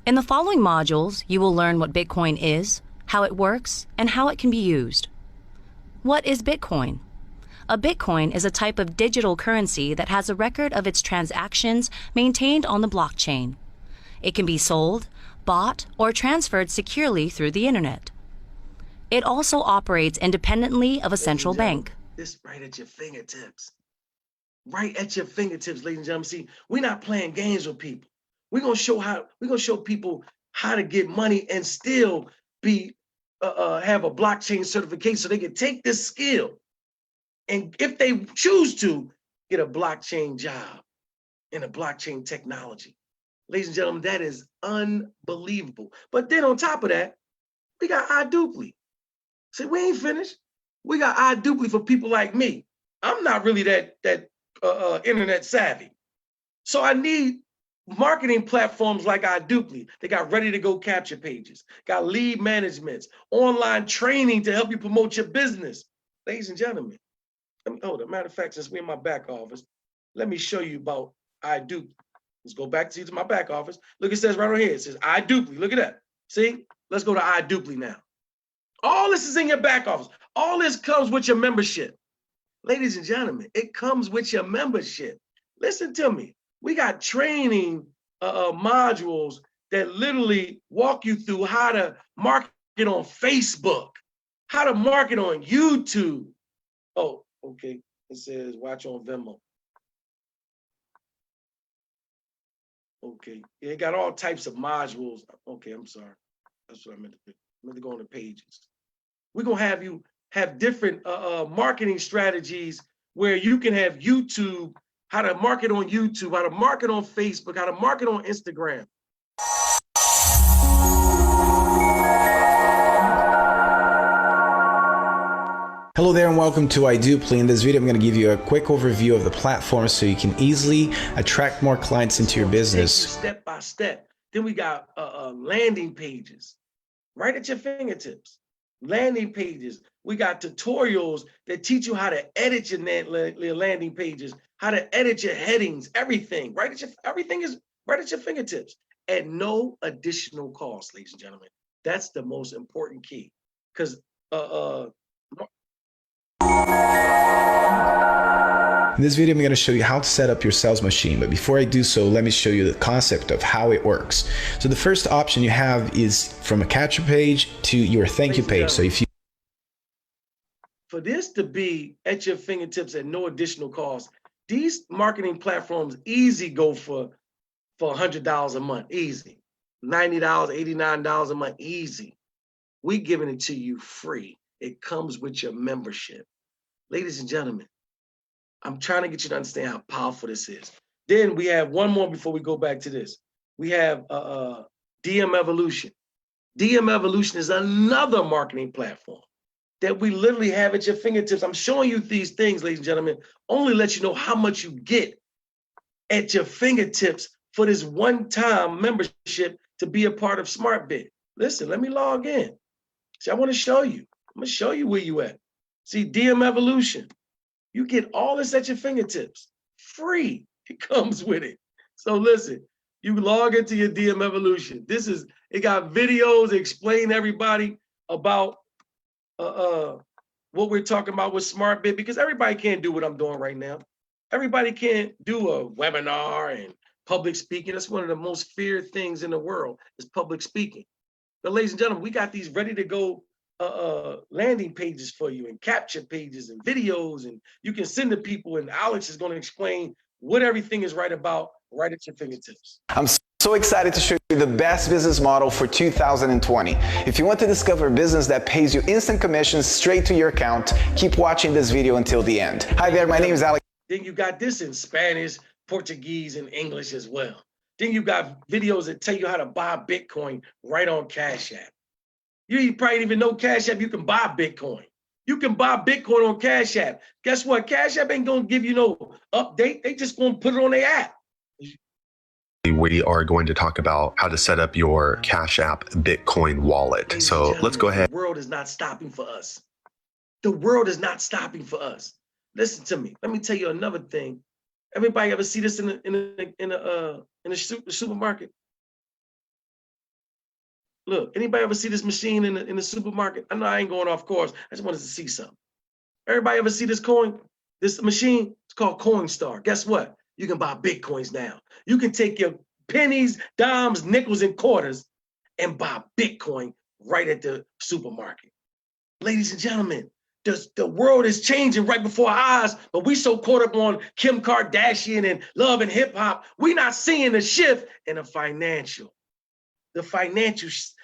S6: In the following modules, you will learn what Bitcoin is, how it works, and how it can be used. What is Bitcoin? A Bitcoin is a type of digital currency that has a record of its transactions maintained on the blockchain. It can be sold, bought, or transferred securely through the internet. It also operates independently of a central bank.
S2: This right at your fingertips. Right at your fingertips, ladies and gentlemen. See, we're not playing games with people. We're gonna show people how to get money and still be have a blockchain certification so they can take this skill and if they choose to get a blockchain job in a blockchain technology. Ladies and gentlemen, that is unbelievable. But then on top of that, we got iDupli. See, we ain't finished. We got iDupli for people like me. I'm not really that internet savvy. So I need marketing platforms like iDupli. They got ready to go capture pages, got lead managements, online training to help you promote your business. Ladies and gentlemen, matter of fact, since we're in my back office, let me show you about iDupli. Let's go back to my back office. Look, it says right on here, it says iDupli. Look at that. See? Let's go to iDupli now. All this is in your back office. All this comes with your membership. Ladies and gentlemen, it comes with your membership. Listen to me. We got training modules that literally walk you through how to market on Facebook, how to market on YouTube. Oh, okay. It says watch on Venmo. Okay. Yeah, it got all types of modules. Okay, I'm sorry. That's what I meant to do. I meant to go on the pages. We're going to have you have different marketing strategies where you can have YouTube, how to market on YouTube, how to market on Facebook, how to market on Instagram.
S7: Hello there and welcome to iDupli. In this video, I'm going to give you a quick overview of the platform so you can easily attract more clients into your business.
S2: Step by step. Then we got landing pages right at your fingertips. Landing pages. We got tutorials that teach you how to edit your landing pages, how to edit your headings, everything. Everything is right at your fingertips at no additional cost, ladies and gentlemen. That's the most important key. Because
S7: in this video, I'm going to show you how to set up your sales machine. But before I do so, let me show you the concept of how it works. So the first option you have is from a capture page to your thank you page. So if you
S2: for this to be at your fingertips at no additional cost, these marketing platforms easy go for $100 a month, easy. $90, $89 a month, easy. We giving it to you free. It comes with your membership. Ladies and gentlemen, I'm trying to get you to understand how powerful this is. Then we have one more before we go back to this. We have DM Evolution. DM Evolution is another marketing platform that we literally have at your fingertips. I'm showing you these things, ladies and gentlemen, only let you know how much you get at your fingertips for this one-time membership to be a part of SmartBit. Listen, let me log in. See, I want to show you. I'm going to show you where you at. See, DM Evolution. You get all this at your fingertips. Free. It comes with it. So listen, you log into your DM Evolution. It got videos explain everybody about what we're talking about with SmartBit, because everybody can't do what I'm doing right now. Everybody can't do a webinar and public speaking. That's one of the most feared things in the world is public speaking. But ladies and gentlemen, we got these ready to go landing pages for you and capture pages and videos, and you can send to people, and Alex is going to explain what everything is right about right at your fingertips.
S7: I'm so excited to show you the best business model for 2020. If you want to discover a business that pays you instant commissions straight to your account, keep watching this video until the end. Hi there, my name is Alex.
S2: Then you got this in Spanish, Portuguese, and English as well. Then you got videos that tell you how to buy Bitcoin right on Cash App. You probably didn't even know Cash App, you can buy Bitcoin. You can buy Bitcoin on Cash App. Guess what? Cash App ain't gonna give you no update. They just gonna put it on their app.
S8: We are going to talk about how to set up your Cash App Bitcoin wallet. So let's go ahead.
S2: The world is not stopping for us. The world is not stopping for us. Listen to me. Let me tell you another thing. Everybody ever see this in a supermarket? Look, anybody ever see this machine in the supermarket? I know I ain't going off course. I just wanted to see something. Everybody ever see this coin? This machine? It's called Coinstar. Guess what? You can buy Bitcoins now. You can take your pennies, dimes, nickels, and quarters and buy Bitcoin right at the supermarket. Ladies and gentlemen, the world is changing right before our eyes, but we so caught up on Kim Kardashian and love and hip hop, we not seeing the shift in the financial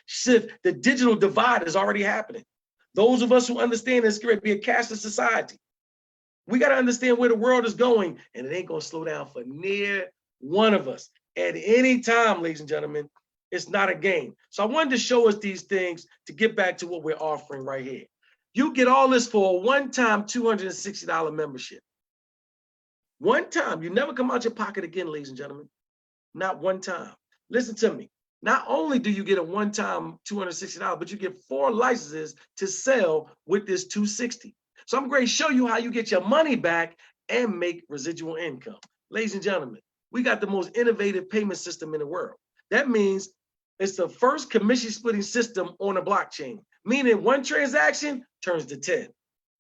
S2: shift. The digital divide is already happening. Those of us who understand it's going to be a cashless society, we got to understand where the world is going, and it ain't going to slow down for near one of us at any time, ladies and gentlemen. It's not a game. So I wanted to show us these things to get back to what we're offering right here. You get all this for a one-time $260 membership. One time. You never come out your pocket again, ladies and gentlemen. Not one time. Listen to me. Not only do you get a one-time $260, but you get 4 licenses to sell with this $260. So I'm going to show you how you get your money back and make residual income. Ladies and gentlemen, we got the most innovative payment system in the world. That means it's the first commission splitting system on a blockchain, meaning one transaction turns to 10.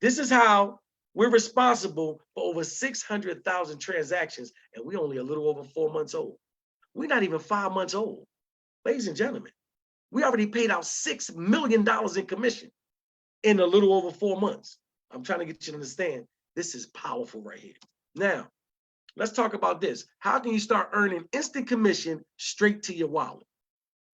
S2: This is how we're responsible for over 600,000 transactions, and we're only a little over 4 months old. We're not even 5 months old. Ladies and gentlemen, we already paid out $6 million in commission in a little over 4 months. I'm trying to get you to understand, this is powerful right here. Now, let's talk about this. How can you start earning instant commission straight to your wallet?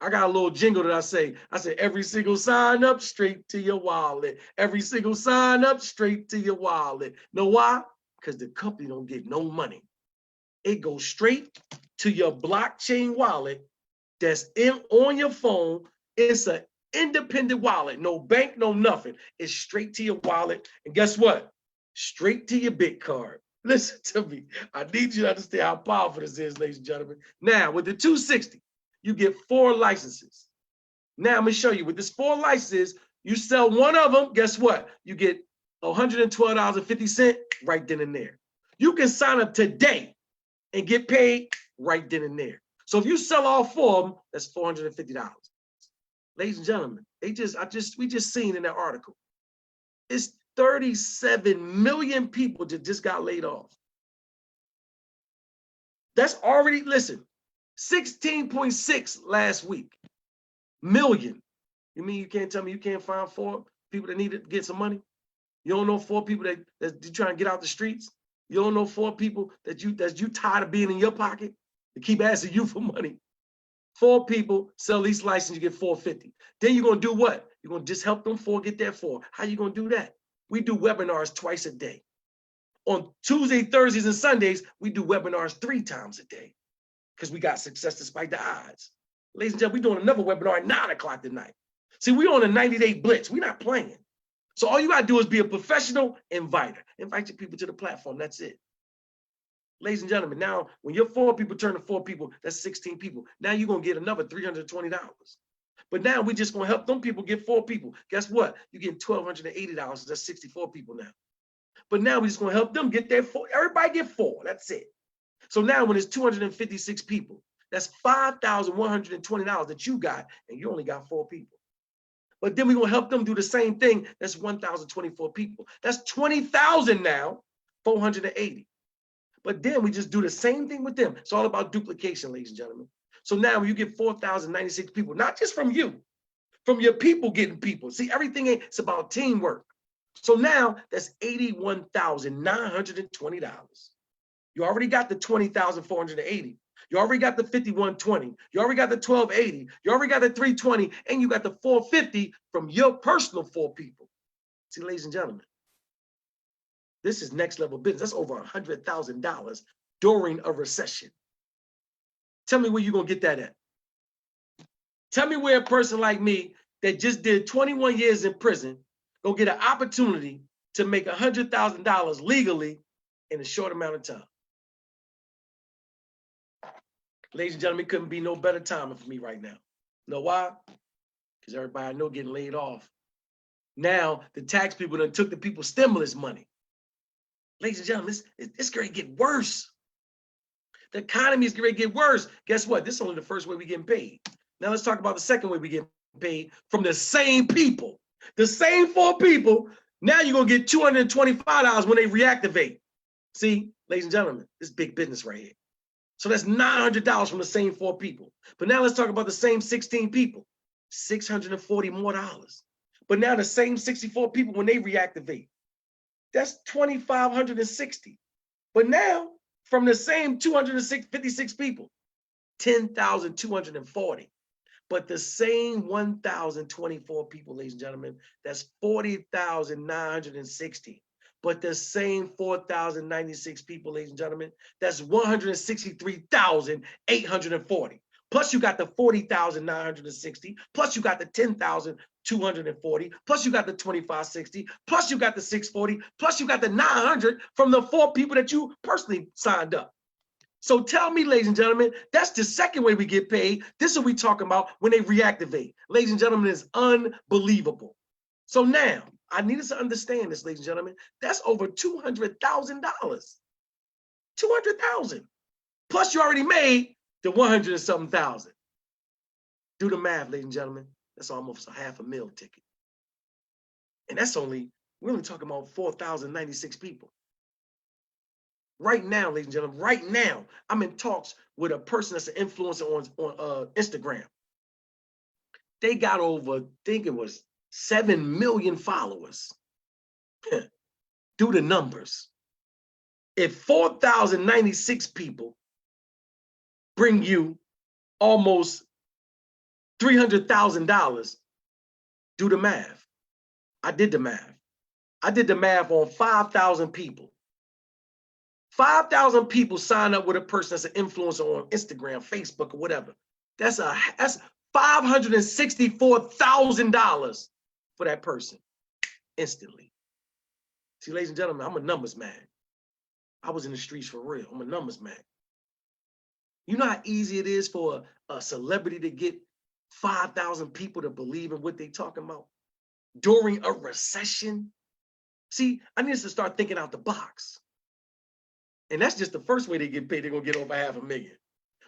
S2: I got a little jingle that I say every single sign up straight to your wallet. Every single sign up straight to your wallet. Know why? Because the company don't get no money. It goes straight to your blockchain wallet that's on your phone. It's an independent wallet. No bank, no nothing. It's straight to your wallet. And guess what? Straight to your Bit card. Listen to me. I need you to understand how powerful this is, ladies and gentlemen. Now, with the 260, you get 4 licenses. Now, I'm going to show you. With this 4 licenses, you sell one of them, guess what? You get $112.50 right then and there. You can sign up today and get paid right then and there. So if you sell all 4 of them, that's $450. Ladies and gentlemen, we just seen in that article, it's 37 million people that just got laid off. That's already, listen, 16.6 last week million. You mean you can't tell me you can't find 4 people that need to get some money? You don't know 4 people that trying to get out the streets? You don't know 4 people that you tired of being in your pocket to keep asking you for money? 4 people sell each license, you get $450. Then you're gonna do what? You're gonna just help them 4 get their 4. How you gonna do that? We do webinars twice a day. On Tuesday, Thursdays, and Sundays, we do webinars 3 times a day because we got success despite the odds. Ladies and gentlemen, we're doing another webinar at 9 o'clock tonight. See, we're on a 90-day blitz. We're not playing. So all you got to do is be a professional inviter. Invite your people to the platform. That's it. Ladies and gentlemen, now when your 4 people turn to 4 people, that's 16 people. Now you're going to get another $320. But now we're just going to help them people get 4 people. Guess what? You're getting $1,280. That's 64 people now. But now we're just going to help them get their 4. Everybody get 4. That's it. So now when it's 256 people, that's $5,120 that you got, and you only got 4 people. But then we're going to help them do the same thing. That's 1,024 people. That's 20,000 now, 480. But then we just do the same thing with them. It's all about duplication, ladies and gentlemen. So now you get 4,096 people, not just from you, from your people getting people. See, everything it's about teamwork. So now that's $81,920. You already got the 20,480. You already got the 5,120. You already got the 1,280. You already got the 320, and you got the 450 from your personal 4 people. See, ladies and gentlemen, this is next level business. That's over $100,000 during a recession. Tell me where you're gonna get that at. Tell me where a person like me that just did 21 years in prison gonna get an opportunity to make $100,000 legally in a short amount of time. Ladies and gentlemen, it couldn't be no better timing for me right now. Know why? Because everybody I know getting laid off. Now the tax people done took the people's stimulus money. Ladies and gentlemen, it's going to get worse. The economy is going to get worse. Guess what? This is only the first way we're getting paid. Now let's talk about the second way we get paid from the same people. The same 4 people Now you're going to get $225 when they reactivate. See, ladies and gentlemen, this is big business right here. So that's $900 from the same 4 people. But now let's talk about the same 16 people. $640 more. But now the same 64 people, when they reactivate, that's $2,560. But now from the same 256 people, 10,240. But the same 1,024 people, ladies and gentlemen, that's 40,960. But the same 4,096 people, ladies and gentlemen, that's 163,840. Plus you got the 40,960, plus you got the 10,240, plus you got the 2,560, plus you got the 640, plus you got the 900 from the 4 people that you personally signed up. So tell me, ladies and gentlemen, that's the second way we get paid. This is what we talking about when they reactivate. Ladies and gentlemen, it's unbelievable. So now, I need us to understand this, ladies and gentlemen. That's over $200,000. $200,000. Plus you already made the 100 and something thousand. Do the math, ladies and gentlemen. That's almost a $500,000 ticket. And that's we're only talking about 4,096 people. Right now, ladies and gentlemen, right now, I'm in talks with a person that's an influencer on Instagram. They got over, I think it was 7 million followers. Do the numbers. If 4,096 people bring you almost $300,000, do the math. I did the math. I did the math on 5,000 people. 5,000 people sign up with a person that's an influencer on Instagram, Facebook, or whatever. That's $564,000 for that person instantly. See, ladies and gentlemen, I'm a numbers man. I was in the streets for real. I'm a numbers man. You know how easy it is for a celebrity to get 5,000 people to believe in what they talking about during a recession? See, I need us to start thinking out the box. And that's just the first way they get paid. They're going to get over $500,000.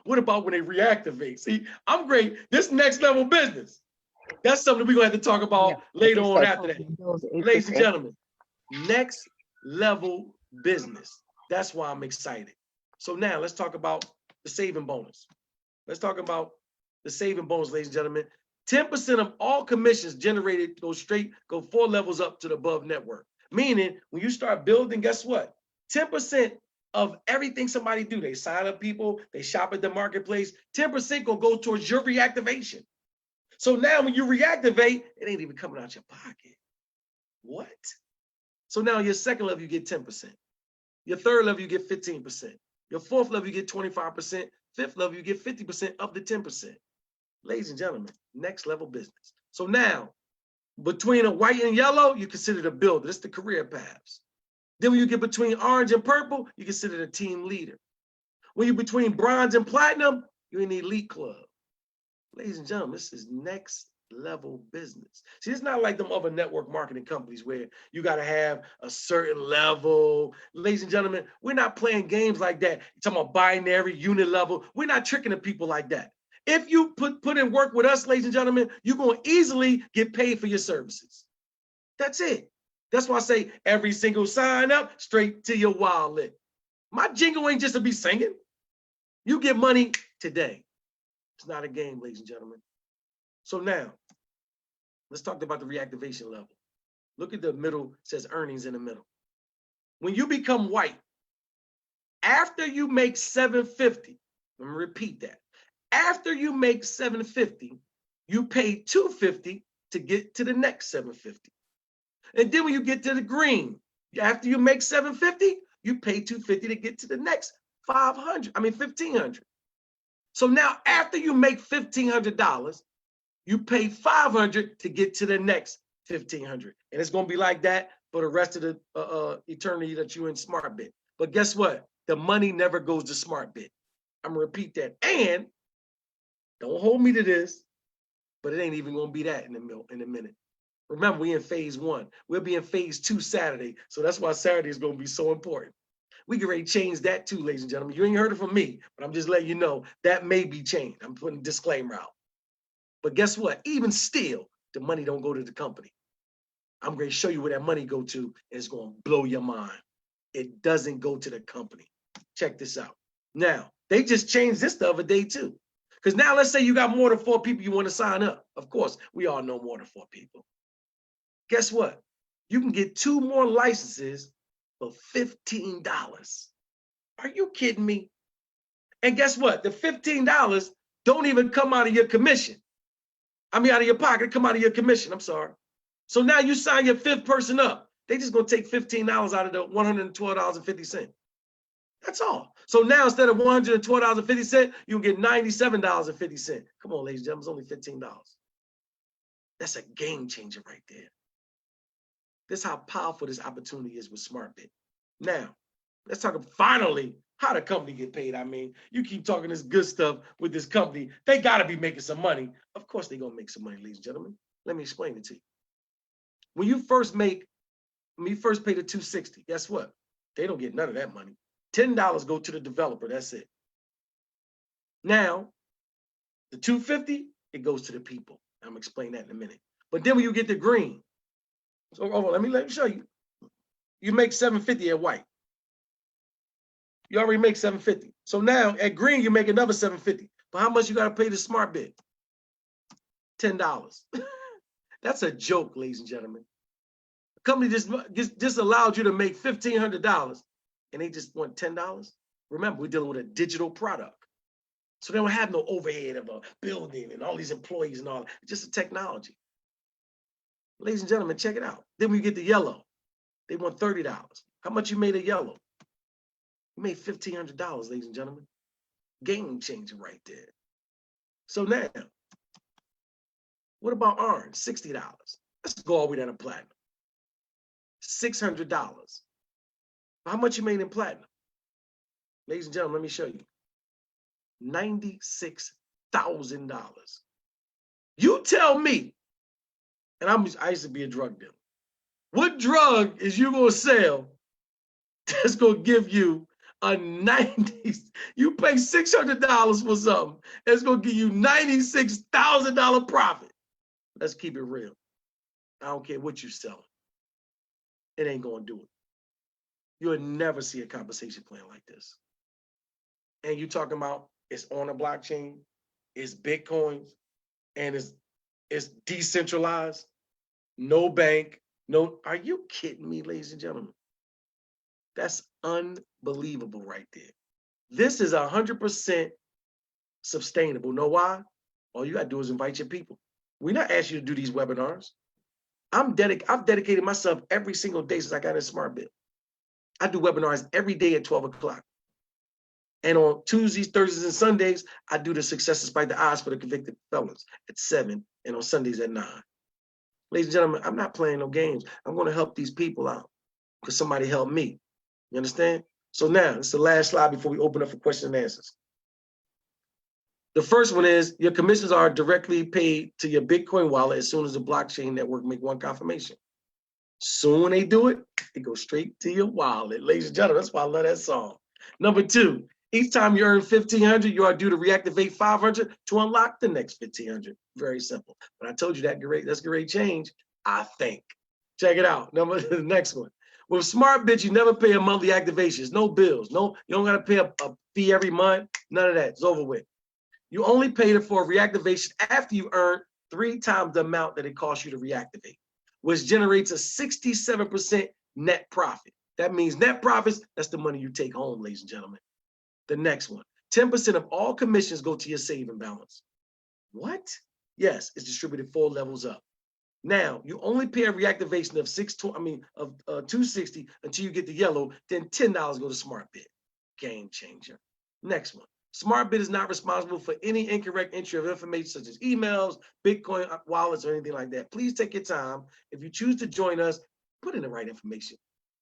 S2: What about when they reactivate? See, I'm great. This next level business. That's something we're going to have to talk about later on after that. Ladies and gentlemen, next level business. That's why I'm excited. So now let's talk about the saving bonus. Let's talk about the saving bonus, ladies and gentlemen. 10% of all commissions generated go 4 levels up to the above network. Meaning, when you start building, guess what? 10% of everything somebody do, they sign up people, they shop at the marketplace, 10% gonna go towards your reactivation. So now when you reactivate, it ain't even coming out your pocket. What? So now your second level, you get 10%. Your third level, you get 15%. Your fourth level, you get 25%. Fifth level, you get 50% of the 10%. Ladies and gentlemen, next level business. So now, between a white and yellow, you consider the builder. That's the career paths. Then when you get between orange and purple, you consider the team leader. When you're between bronze and platinum, you're in the elite club. Ladies and gentlemen, this is next level business. See, it's not like them other network marketing companies where you got to have a certain level. Ladies and gentlemen, we're not playing games like that. You're talking about binary, unit level. We're not tricking the people like that. If you put in work with us, ladies and gentlemen, you're going to easily get paid for your services. That's it. That's why I say every single sign up straight to your wallet. My jingle ain't just to be singing. You get money today. It's not a game, ladies and gentlemen. So now, let's talk about the reactivation level. Look at the middle, it says earnings in the middle. When you become white, after you make $750, let me repeat that. After you make $750, you pay $250 to get to the next $750. And then when you get to the green, after you make $750, you pay $250 to get to the next $1,500. So now after you make $1,500, you pay $500 to get to the next $1,500. And it's going to be like that for the rest of the eternity that you're in SmartBit. But guess what? The money never goes to SmartBit. I'm going to repeat that. And don't hold me to this, but it ain't even going to be that in a minute. Remember, we in phase 1. We'll be in phase 2 Saturday. So that's why Saturday is going to be so important. We can already change that too, ladies and gentlemen. You ain't heard it from me, but I'm just letting you know that may be changed. I'm putting a disclaimer out. But guess what? Even still, the money don't go to the company. I'm going to show you where that money go to, and it's going to blow your mind. It doesn't go to the company. Check this out. Now, they just changed this the other day too. Because now let's say you got more than 4 people you want to sign up. Of course, we all know more than 4 people. Guess what? You can get 2 more licenses for $15. Are you kidding me? And guess what? The $15 don't even come out of your commission. I mean, out of your pocket, it come out of your commission. I'm sorry. So now you sign your 5th person up. They just gonna take $15 out of the $112.50. That's all. So now instead of $112.50, you can get $97.50. Come on, ladies and gentlemen, it's only $15. That's a game changer right there. This is how powerful this opportunity is with SmartBit. Now, let's talk finally how the company get paid. I mean, you keep talking this good stuff with this company. They gotta be making some money. Of course they're gonna make some money, ladies and gentlemen. Let me explain it to you. When you first pay the $260, guess what? They don't get none of that money. $10 go to the developer, that's it. Now, the $250, it goes to the people. I'm gonna explain that in a minute. But then when you get the green, so let me show you. You make $750 at white. You already make $750. So now at green, you make another $750. But how much you gotta pay the SmartBit? $10. That's a joke, ladies and gentlemen. The company just allowed you to make $1,500 and they just want $10. Remember, we're dealing with a digital product. So they don't have no overhead of a building and all these employees and all. It's just a technology. Ladies and gentlemen, check it out. Then we get the yellow. They want $30. How much you made a yellow? You made $1,500, ladies and gentlemen. Game changer right there. So now, what about orange? $60. Let's go all the way down to platinum. $600. How much you made in platinum? Ladies and gentlemen, let me show you. $96,000. You tell me, and I used to be a drug dealer. What drug is you gonna sell that's gonna give you a 90s? You pay $600 for something, it's gonna give you $96,000 profit. Let's keep it real. I don't care what you're selling. It ain't gonna do it. You'll never see a compensation plan like this. And you're talking about it's on a blockchain, it's Bitcoins, and it's decentralized, no bank, no, are you kidding me, ladies and gentlemen? That's unbelievable right there. This is 100% sustainable. Know why? All you gotta do is invite your people. We're not asking you to do these webinars. I've dedicated myself every single day since I got in SmartBit. I do webinars every day at 12 o'clock. And on Tuesdays, Thursdays, and Sundays, I do the Success Despite the Odds for the Convicted Felons at 7, and on Sundays at 9. Ladies and gentlemen, I'm not playing no games. I'm going to help these people out because somebody helped me. You understand? So now, it's the last slide before we open up for questions and answers. The first one is your commissions are directly paid to your Bitcoin wallet as soon as the blockchain network make one confirmation. Soon when they do it, it goes straight to your wallet. Ladies and gentlemen, that's why I love that song. Number 2, each time you earn $1,500, you are due to reactivate $500 to unlock the next $1,500. Very simple. But I told you that's great change, I think. Check it out. The next one. With SmartBit, you never pay a monthly activations. No bills. No, you don't got to pay a fee every month. None of that. It's over with. You only pay for a reactivation after you earn 3 times the amount that it costs you to reactivate, which generates a 67% net profit. That means net profits, that's the money you take home, ladies and gentlemen. The next one, 10% of all commissions go to your saving balance. What? Yes, it's distributed 4 levels up. Now, you only pay a reactivation of $260 until you get the yellow, then $10 go to SmartBit. Game changer. Next one. SmartBit is not responsible for any incorrect entry of information such as emails, Bitcoin wallets, or anything like that. Please take your time. If you choose to join us, put in the right information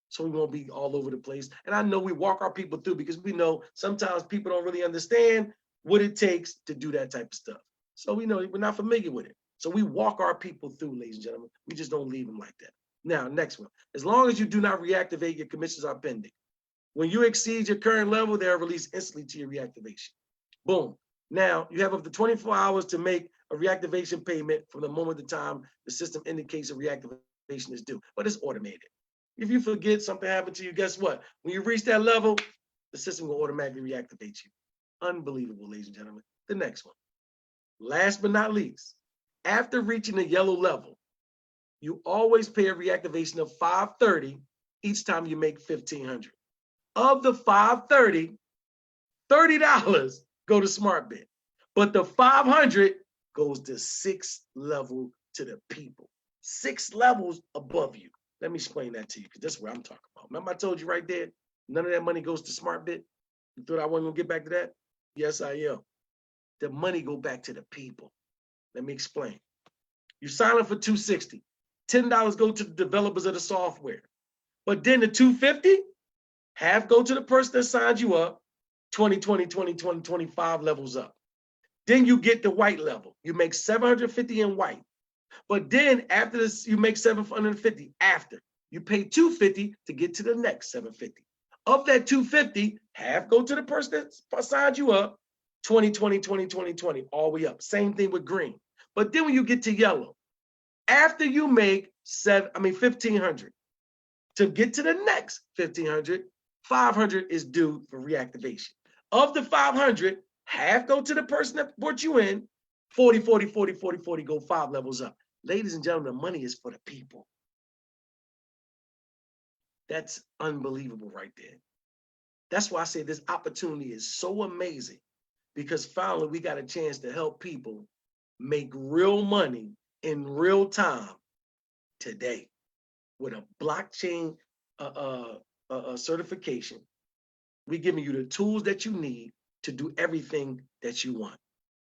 S2: so we won't be all over the place. And I know we walk our people through because we know sometimes people don't really understand what it takes to do that type of stuff. So we know we're not familiar with it. So we walk our people through, ladies and gentlemen. We just don't leave them like that. Now, next one. As long as you do not reactivate, your commissions are pending. When you exceed your current level, they are released instantly to your reactivation. Boom. Now, you have up to 24 hours to make a reactivation payment from the moment the time the system indicates a reactivation reactivation is due, but it's automated. If you forget something happened to you, guess what? When you reach that level, the system will automatically reactivate you. Unbelievable, ladies and gentlemen. The next one. Last but not least, after reaching the yellow level, you always pay a reactivation of $530 each time you make 1,500. Of the $530, $30 go to SmartBit, but the 500 goes to 6th level to the people. 6 levels above you. Let me explain that to you, because that's what I'm talking about. Remember I told you right there, none of that money goes to SmartBit? You thought I wasn't gonna get back to that? Yes, I am. The money go back to the people. Let me explain. You sign up for $260. $10 go to the developers of the software. But then the $250, half go to the person that signed you up, 20, 25 levels up. Then you get the white level. You make $750 in white. But then after this, you make $750 after. You pay $250 to get to the next $750. Of that $250, half go to the person that signed you up, 20, all the way up. Same thing with green. But then when you get to yellow, after you make 1,500, to get to the next 1,500, 500 is due for reactivation. Of the 500, half go to the person that brought you in, 40, go 5 levels up. Ladies and gentlemen, the money is for the people. That's unbelievable right there. That's why I say this opportunity is so amazing, because finally we got a chance to help people make real money in real time today with a blockchain certification. We're giving you the tools that you need to do everything that you want.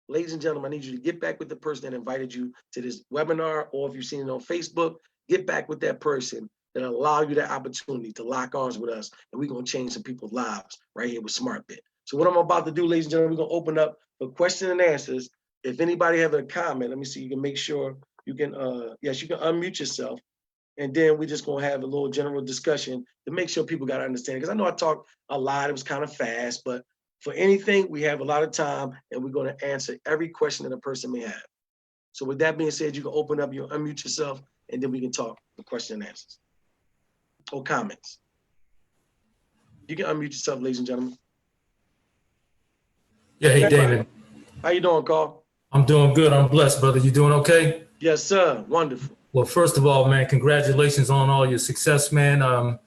S2: Ladies and gentlemen, I need you to get back with the person that invited you to this webinar, or if you've seen it on Facebook, get back with that person that allow you that opportunity to lock arms with us, and we're gonna change some people's lives right here with SmartBit. So what I'm about to do, ladies and gentlemen, we're gonna open up for question and answers. If anybody have a comment, let me see, you can make sure you can, yes, you can unmute yourself. And then we're just gonna have a little general discussion to make sure people gotta understand. Because I know I talked a lot, it was kind of fast, but for anything, we have a lot of time, and we're gonna answer every question that a person may have. So with that being said, you can open up, you unmute yourself, and then we can talk the question and answers or comments. You can unmute yourself, ladies and gentlemen.
S9: Yeah, hey, David.
S2: How you doing, Carl?
S9: I'm doing good. I'm blessed, brother. You doing okay?
S2: Yes, sir. Wonderful.
S9: Well, first of all, man, congratulations on all your success, man.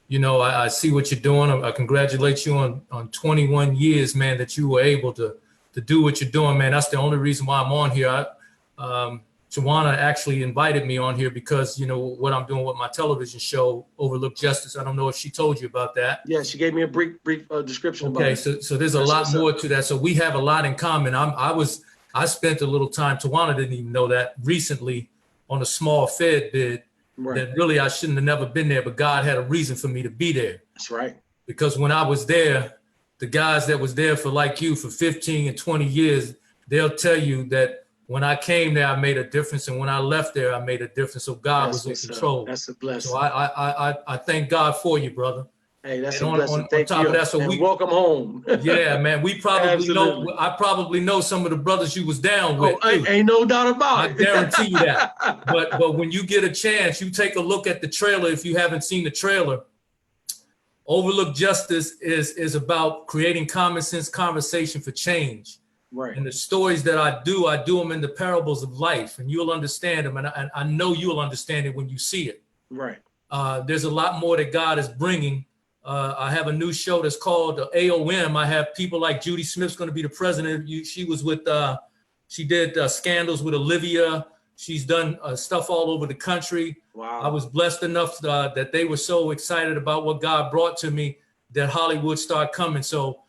S9: You know, I see what you're doing. I congratulate you on 21 years, man, that you were able to do what you're doing, man. That's the only reason why I'm on here. Tawana actually invited me on here because, you know, what I'm doing with my television show, Overlooked Justice. I don't know if she told you about that.
S2: Yeah, she gave me a brief description about it.
S9: Okay, so there's a lot more to that. So we have a lot in common. I spent a little time, Tawana didn't even know that, recently on a small Fed bid that really I shouldn't have never been there, but God had a reason for me to be there.
S2: That's right.
S9: Because when I was there, the guys that was there for like you for 15 and 20 years, they'll tell you that when I came there, I made a difference, and when I left there, I made a difference. So God was in control.
S2: That's a blessing.
S9: So I thank God for you, brother.
S2: Hey, that's a blessing. Thank you. On that, so welcome home.
S9: Yeah, man. We probably know. I probably know some of the brothers you was down with.
S2: Ain't no doubt about it.
S9: I guarantee you that. But when you get a chance, you take a look at the trailer. If you haven't seen the trailer, Overlooked Justice is about creating common sense conversation for change.
S2: Right.
S9: And the stories that I do them in the parables of life, and you'll understand them. And I know you'll understand it when you see it.
S2: Right.
S9: There's a lot more that God is bringing. I have a new show that's called AOM. I have people like Judy Smith's going to be the president. She was with, she did Scandals with Olivia. She's done stuff all over the country.
S2: Wow.
S9: I was blessed enough that they were so excited about what God brought to me that Hollywood started coming. So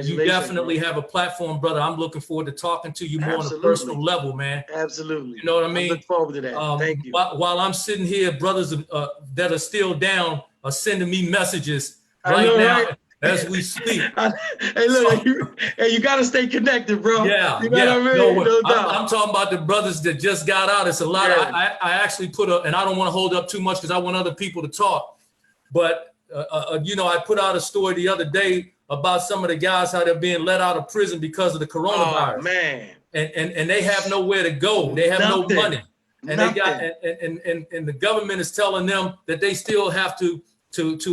S9: you definitely have a platform, brother. I'm looking forward to talking to you more on a personal level, man.
S2: Absolutely.
S9: You know what I mean?
S2: I look forward to that. Thank you.
S9: While I'm sitting here, brothers that are still down are sending me messages now
S2: right?
S9: as we speak.
S2: Hey, look, you got to stay connected, bro.
S9: Yeah.
S2: You know what I mean? No doubt.
S9: I'm talking about the brothers that just got out. It's a lot.
S2: Yeah.
S9: I actually put and I don't want to hold up too much because I want other people to talk. But, you know, I put out a story the other day about some of the guys, how they're being let out of prison because of the coronavirus.
S2: Oh, man.
S9: And they have nowhere to go. They have no money. and they got and the government is telling them that they still have to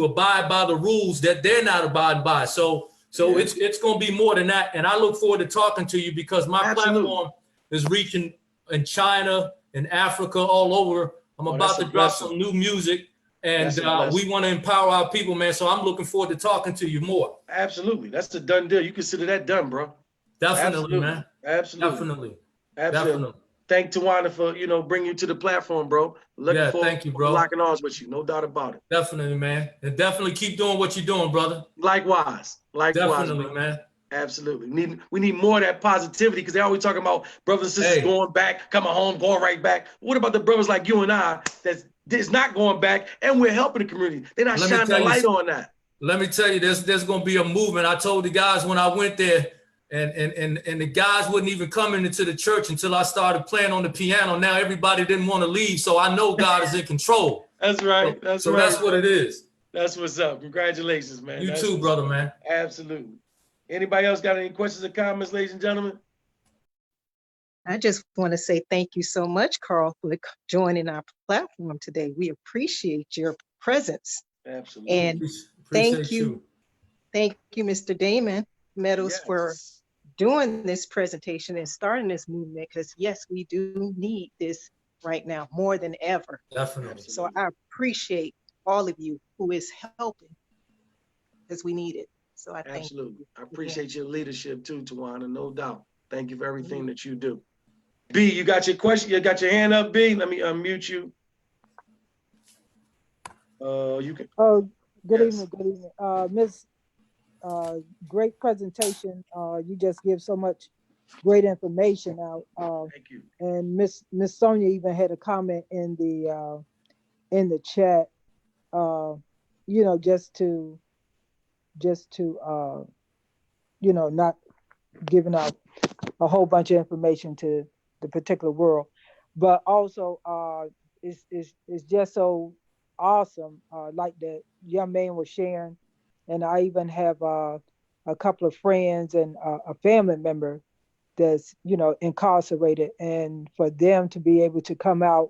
S9: abide by the rules that they're not abiding by. So it's going to be more than that. And I look forward to talking to you because my platform is reaching in China, in Africa, all over. I'm about to drop some new music, and we want to empower our people, man. So I'm looking forward to talking to you more.
S2: Absolutely. That's a done deal. You consider that done, bro.
S9: Definitely, man.
S2: Absolutely. Absolutely. Thank Tawana for, bringing you to the platform, bro.
S9: Thank you, bro.
S2: Locking arms with you. No doubt about it.
S9: Definitely, man. And definitely keep doing what you're doing, brother.
S2: Likewise.
S9: Definitely,
S2: bro.
S9: man.
S2: Absolutely. We need more of that positivity because they always talking about brothers and sisters going back, coming home, going right back. What about the brothers like you and I that's not going back and we're helping the community? They're not shining the light on that.
S9: Let me tell you, there's going to be a movement. I told the guys when I went there, and the guys wouldn't even come into the church until I started playing on the piano. Now everybody didn't want to leave, so I know God is in control.
S2: That's right.
S9: So that's what it is.
S2: That's what's up. Congratulations, man.
S9: You too, brother, man.
S2: Absolutely. Anybody else got any questions or comments, ladies and gentlemen?
S10: I just want to say thank you so much, Carl, for joining our platform today. We appreciate your presence.
S2: Absolutely.
S10: And thank you, Mr. Damon Meadows, for doing this presentation and starting this movement, because yes, we do need this right now more than ever.
S9: Definitely.
S10: So I appreciate all of you who is helping, because we need it. So I thank you.
S2: I appreciate your leadership too, Tawana, no doubt. Thank you for everything that you do. B, you got your question? You got your hand up, B? Let me unmute you. You can.
S11: Oh, good evening. Miss, great presentation. You just give so much great information out.
S2: Thank you.
S11: And Miss Sonia even had a comment in the chat. Just to not giving out a whole bunch of information to the particular world, but also it's just so awesome, like the young man was sharing. And I even have a couple of friends and a family member that's incarcerated, and for them to be able to come out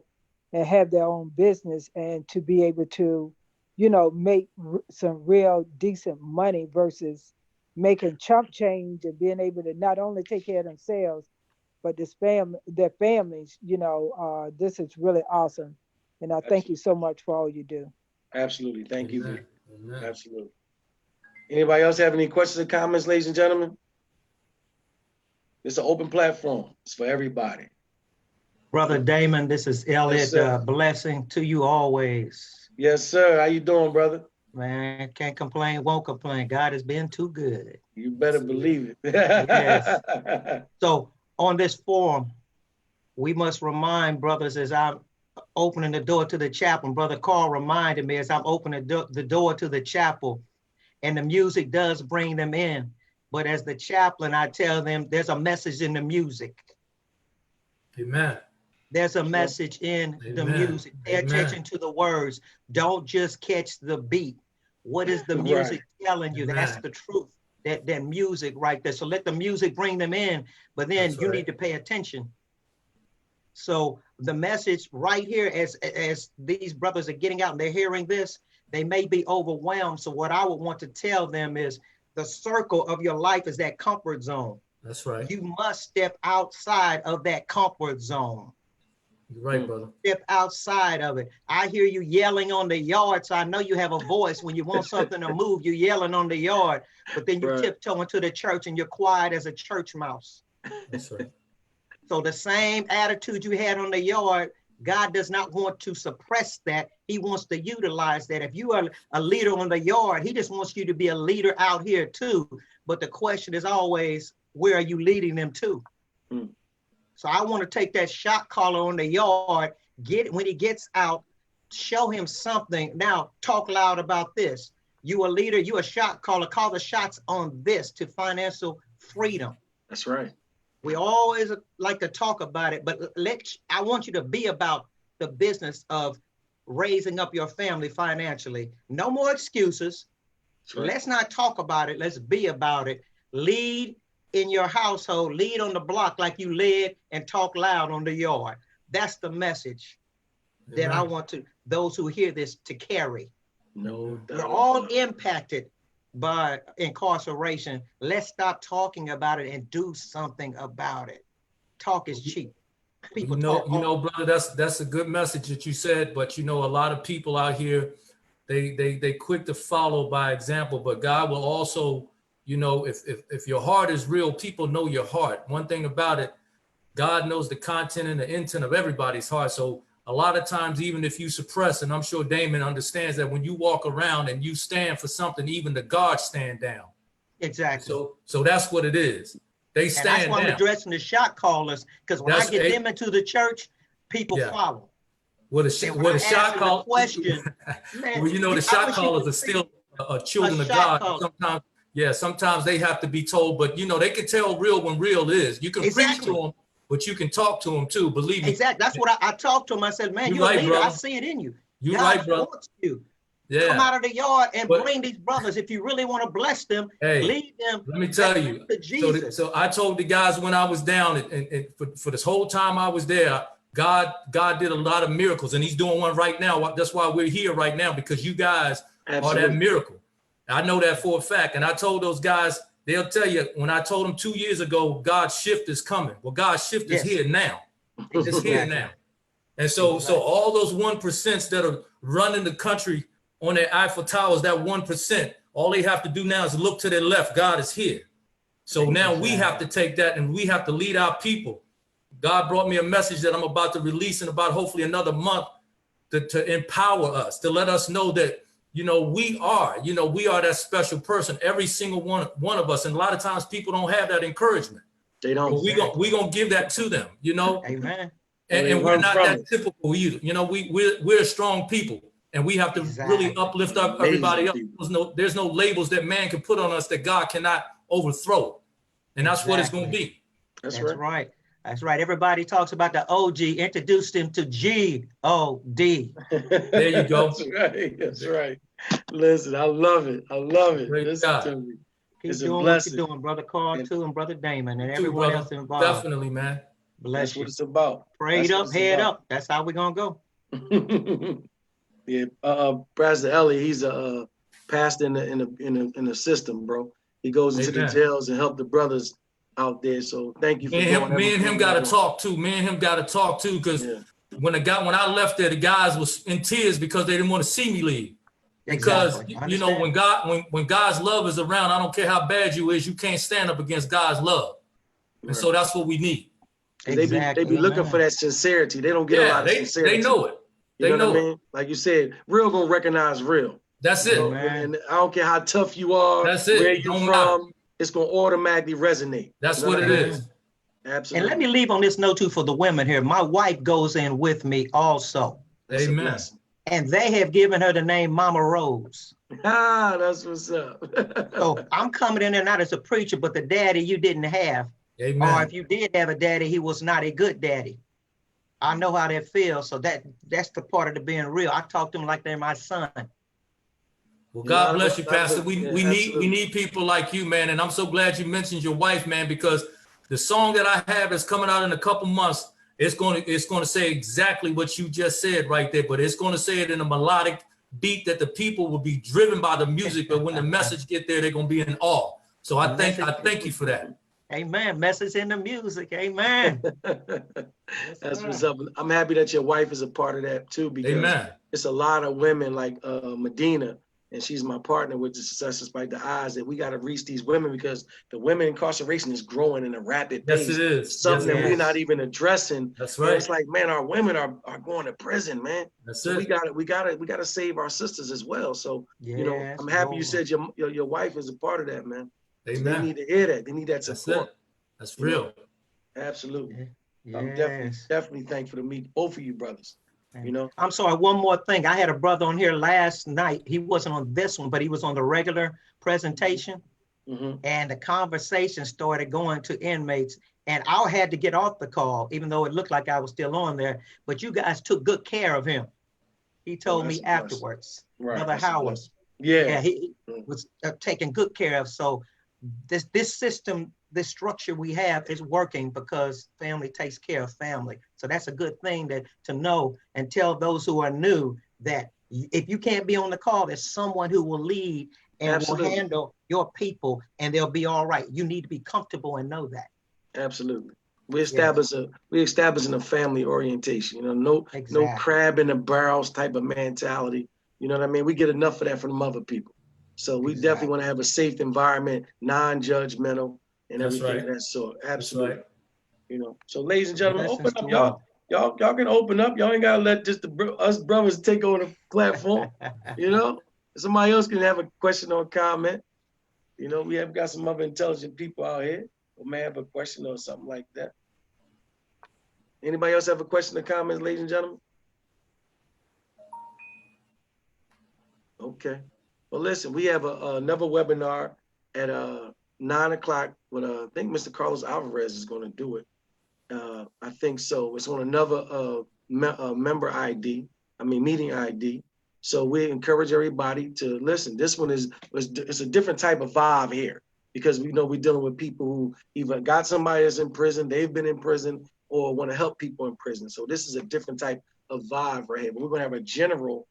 S11: and have their own business and to be able to make some real decent money versus making chump change and being able to not only take care of themselves, but their families, this is really awesome. And I thank you so much for all you do.
S2: Absolutely. Thank you. Absolutely. Anybody else have any questions or comments, ladies and gentlemen? It's an open platform. It's for everybody.
S12: Brother Damon, this is Elliot. Blessing to you always.
S2: Yes, sir. How you doing, brother?
S12: Man, can't complain, won't complain. God has been too good.
S2: You better believe it.
S12: Yes. So on this forum, we must remind brothers, as I'm opening the door to the chapel, and Brother Carl reminded me as I'm opening the door to the chapel, and the music does bring them in. But as the chaplain, I tell them there's a message in the music.
S9: Amen.
S12: There's a message in the music. Pay attention to the words. Don't just catch the beat. What is the music telling you? That's the truth. That music right there. So let the music bring them in, but then you need to pay attention. So the message right here, as these brothers are getting out and they're hearing this, they may be overwhelmed. So what I would want to tell them is the circle of your life is that comfort zone.
S9: That's right.
S12: You must step outside of that comfort zone.
S9: You're right, brother.
S12: Step outside of it. I hear you yelling on the yard, so I know you have a voice. When you want something to move, you're yelling on the yard, but then you tiptoe into the church and you're quiet as a church mouse.
S9: That's right.
S12: So the same attitude you had on the yard, God does not want to suppress that. He wants to utilize that. If you are a leader on the yard, he just wants you to be a leader out here too. But the question is always, where are you leading them to? So I want to take that shot caller on the yard, when he gets out, show him something. Now talk loud about this. You a leader, you a shot caller, call the shots on this to financial freedom.
S2: That's right.
S12: We always like to talk about it, but I want you to be about the business of raising up your family financially. No more excuses. Right. Let's not talk about it. Let's be about it. Lead in your household, lead on the block like you led, and talk loud on the yard. That's the message that I want those who hear this to carry.
S2: No doubt.
S12: We're all impacted by incarceration. Let's stop talking about it and do something about it. Talk is cheap. People
S9: brother, that's a good message that you said, but a lot of people out here, they quick to follow by example, but God will also, if your heart is real, people know your heart. One thing about it, God knows the content and the intent of everybody's heart. So a lot of times, even if you suppress, and I'm sure Damon understands that when you walk around and you stand for something, even the guards stand down.
S12: Exactly.
S9: So that's what it is. They stand down.
S12: That's why I'm addressing the shot callers, because when I get them into the church, people follow.
S9: Well, the shot call question. Well, the shot callers are still children of God. Sometimes they have to be told, but they can tell real when real is. You can preach to them, but you can talk to them too. Believe me.
S12: Exactly. That's what I talked to him. I said, man, you're a leader. Brother. I see it in you.
S9: You're right, brother.
S12: You. Yeah. Come out of the yard and bring these brothers. If you really want to bless them, lead them.
S9: Let me tell you. So I told the guys when I was down, and for this whole time I was there, God did a lot of miracles, and he's doing one right now. That's why we're here right now, because you guys are that miracle. I know that for a fact. And I told those guys, they'll tell you, when I told them 2 years ago, God's shift is coming. Well, God's shift is here now. It's here now. And so all those 1% that are running the country on their Eiffel Towers, that 1%, all they have to do now is look to their left. God is here. So now we have to take that and we have to lead our people. God brought me a message that I'm about to release in about hopefully another month to empower us, to let us know that, we are that special person, every single one of us. And a lot of times people don't have that encouragement.
S2: They don't.
S9: But we're going to give that to them,
S12: Amen.
S9: And we're not that typical either. We're strong people. And we have to really uplift up everybody else. There's no labels that man can put on us that God cannot overthrow. And that's what it's going to be.
S12: That's right. That's right. Everybody talks about the OG, introduced him to G-O-D.
S9: There you go.
S2: That's right. Listen, I love it. Listen to me.
S12: Keep doing what you're doing, Brother Carl, too, and Brother Damon, and everyone else involved.
S9: Definitely, man.
S2: Bless you. That's what it's about.
S12: Prayed up, head up. That's how we're going to
S2: go. Yeah, Pastor Ellie, he's a pastor in the system, bro. He goes into the jails and help the brothers out there. So thank you for
S9: me and him got to talk too. Because when I left there, the guys was in tears because they didn't want to see me leave. Because when God's love is around, I don't care how bad you is, you can't stand up against God's love. And so that's what we need.
S2: They be looking for that sincerity. They don't get a lot of sincerity.
S9: They know it.
S2: You know what I mean? Like you said, real gonna recognize real.
S9: That's it.
S2: And I don't care how tough you are,
S9: that's it.
S2: Where you from, it's gonna automatically resonate.
S9: That's what it is.
S2: Absolutely.
S12: And let me leave on this note too for the women here. My wife goes in with me also.
S9: Amen.
S12: And they have given her the name Mama Rose.
S2: That's what's up.
S12: So I'm coming in there not as a preacher, but the daddy you didn't have.
S9: Amen.
S12: Or if you did have a daddy, he was not a good daddy. I know how that feels. So that's the part of the being real. I talk to them like they're my son.
S9: Well, God bless you, Pastor. We need people like you, man. And I'm so glad you mentioned your wife, man, because the song that I have is coming out in a couple months. It's going to say exactly what you just said right there, but it's going to say it in a melodic beat that the people will be driven by the music. But when the message get there, they're going to be in awe. So I thank you for that.
S12: Amen. Message in the music. Amen.
S2: That's what's up. I'm happy that your wife is a part of that too, because it's a lot of women like Medina, and she's my partner with the Success Despite the Odds, that we got to reach these women because the women incarceration is growing in a rapid pace.
S9: Yes, it is.
S2: Something that we're not even addressing.
S9: That's right.
S2: And it's like, man, our women are going to prison, man.
S9: That's
S2: so
S9: it.
S2: We gotta save our sisters as well. So I'm happy you said your wife is a part of that, man.
S9: Amen.
S2: They need to hear that. They need that support.
S9: That's real.
S2: Absolutely.
S12: Yes.
S2: I'm definitely thankful to meet both of you brothers.
S12: I'm sorry, one more thing. I had a brother on here last night. He wasn't on this one, but he was on the regular presentation. And the conversation started going to inmates. And I had to get off the call, even though it looked like I was still on there. But you guys took good care of him. He told me afterwards. Brother Howard.
S2: Yeah.
S12: He was taken good care of. So this system the structure we have is working because family takes care of family. So that's a good thing to know and tell those who are new that if you can't be on the call, there's someone who will lead and
S2: Absolutely.
S12: will handle your people, and they'll be all right. You need to be comfortable and know that.
S2: Absolutely. We establishing a family orientation, you know, no crab in the barrels type of mentality. You know what I mean? We get enough of that from other people. So we definitely want to have a safe environment, non-judgmental, and everything of that sort. Absolutely.
S9: That's right.
S2: You know. So ladies and gentlemen, open up, y'all. Y'all can open up. Y'all ain't gotta let just us brothers take over the platform. You know, somebody else can have a question or a comment. You know, we have got some other intelligent people out here who may have a question or something like that. Anybody else have a question or comment, ladies and gentlemen? Okay. Well, listen, we have another webinar at 9 o'clock with I think Mr. Carlos Alvarez is going to do it. I think so. It's on another member ID, meeting ID. So we encourage everybody to listen. This one it's a different type of vibe here because we know we're dealing with people who either got somebody that's in prison, they've been in prison, or want to help people in prison. So this is a different type of vibe right here. But we're going to have a general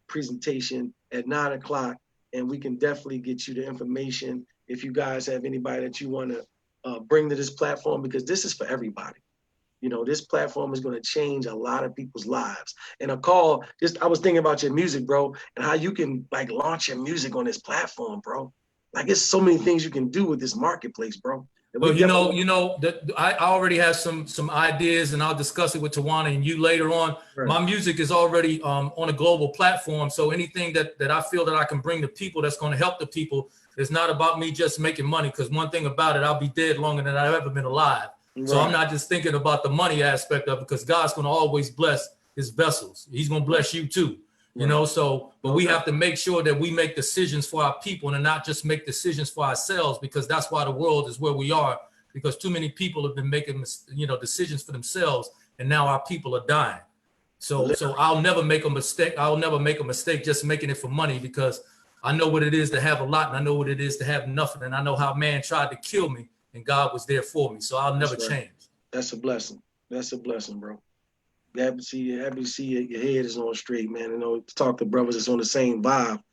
S2: presentation at 9 o'clock, and we can definitely get you the information if you guys have anybody that you want to bring to this platform, because this is for everybody. You know, this platform is going to change a lot of people's lives. And I was thinking about your music, bro, and how you can like launch your music on this platform, bro. Like, it's so many things you can do with this marketplace, bro.
S9: Well, you know that I already have some ideas, and I'll discuss it with Tawana and you later on. Right. My music is already on a global platform, so anything that I feel that I can bring to people that's going to help the people, it's not about me just making money. Because one thing about it, I'll be dead longer than I've ever been alive. Right. So I'm not just thinking about the money aspect of it, because God's going to always bless his vessels. He's going to bless you too. You know, so, but we have to make sure that we make decisions for our people and not just make decisions for ourselves, because that's why the world is where we are, because too many people have been making, decisions for themselves, and now our people are dying. So I'll never make a mistake. I'll never make a mistake just making it for money, because I know what it is to have a lot, and I know what it is to have nothing. And I know how man tried to kill me, and God was there for me. So I'll never change. That's a blessing.
S2: That's a blessing, bro. Happy to see your head is on straight, man. You know, to talk to brothers that's on the same vibe.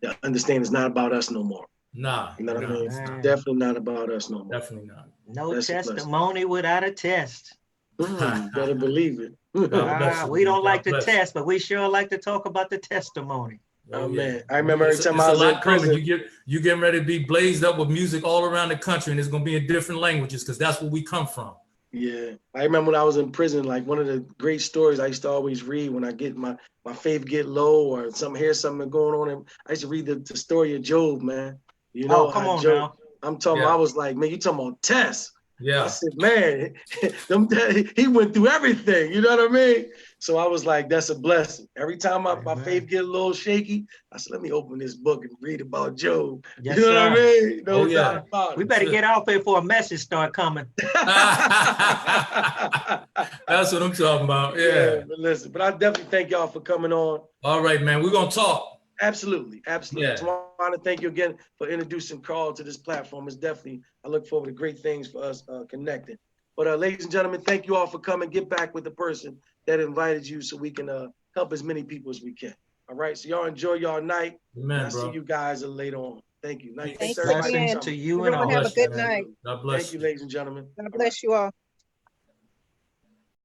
S2: Yeah, understand it's not about us no more.
S9: Nah.
S2: You know what I mean? It's definitely not about us no more.
S9: Definitely not.
S12: No that's testimony without a test.
S2: Better believe it.
S12: We don't like to test, but we sure like to talk about the testimony.
S2: Oh man, I remember every time I was in prison.
S9: You getting ready to be blazed up with music all around the country, and it's gonna be in different languages, because that's where we come from.
S2: Yeah, I remember when I was in prison, like one of the great stories I used to always read when I get my faith get low or hear something going on. And I used to read the story of Job, man. You know,
S12: come on now.
S2: I'm talking. I was like, man, you talking about tests?
S9: Yeah.
S2: I said, man, he went through everything. You know what I mean? So I was like, that's a blessing. Every time my faith get a little shaky, I said, let me open this book and read about Job.
S12: Yes,
S2: you know what I mean?
S12: No, we better get off here before a message start coming.
S9: That's what I'm talking about. Yeah.
S2: But I definitely thank y'all for coming on.
S9: All right, man. We're going to talk.
S2: Absolutely.
S9: Yeah.
S2: So I want to thank you again for introducing Carl to this platform. It's definitely, I look forward to great things for us connecting. But ladies and gentlemen, thank you all for coming. Get back with the person that invited you so we can help as many people as we can. All right. So y'all enjoy y'all night.
S9: Amen,
S2: I'll see you guys later on. Thank you.
S12: Thanks to you and all.
S10: Have a good night.
S9: God bless
S2: you, ladies and gentlemen.
S10: God bless you all.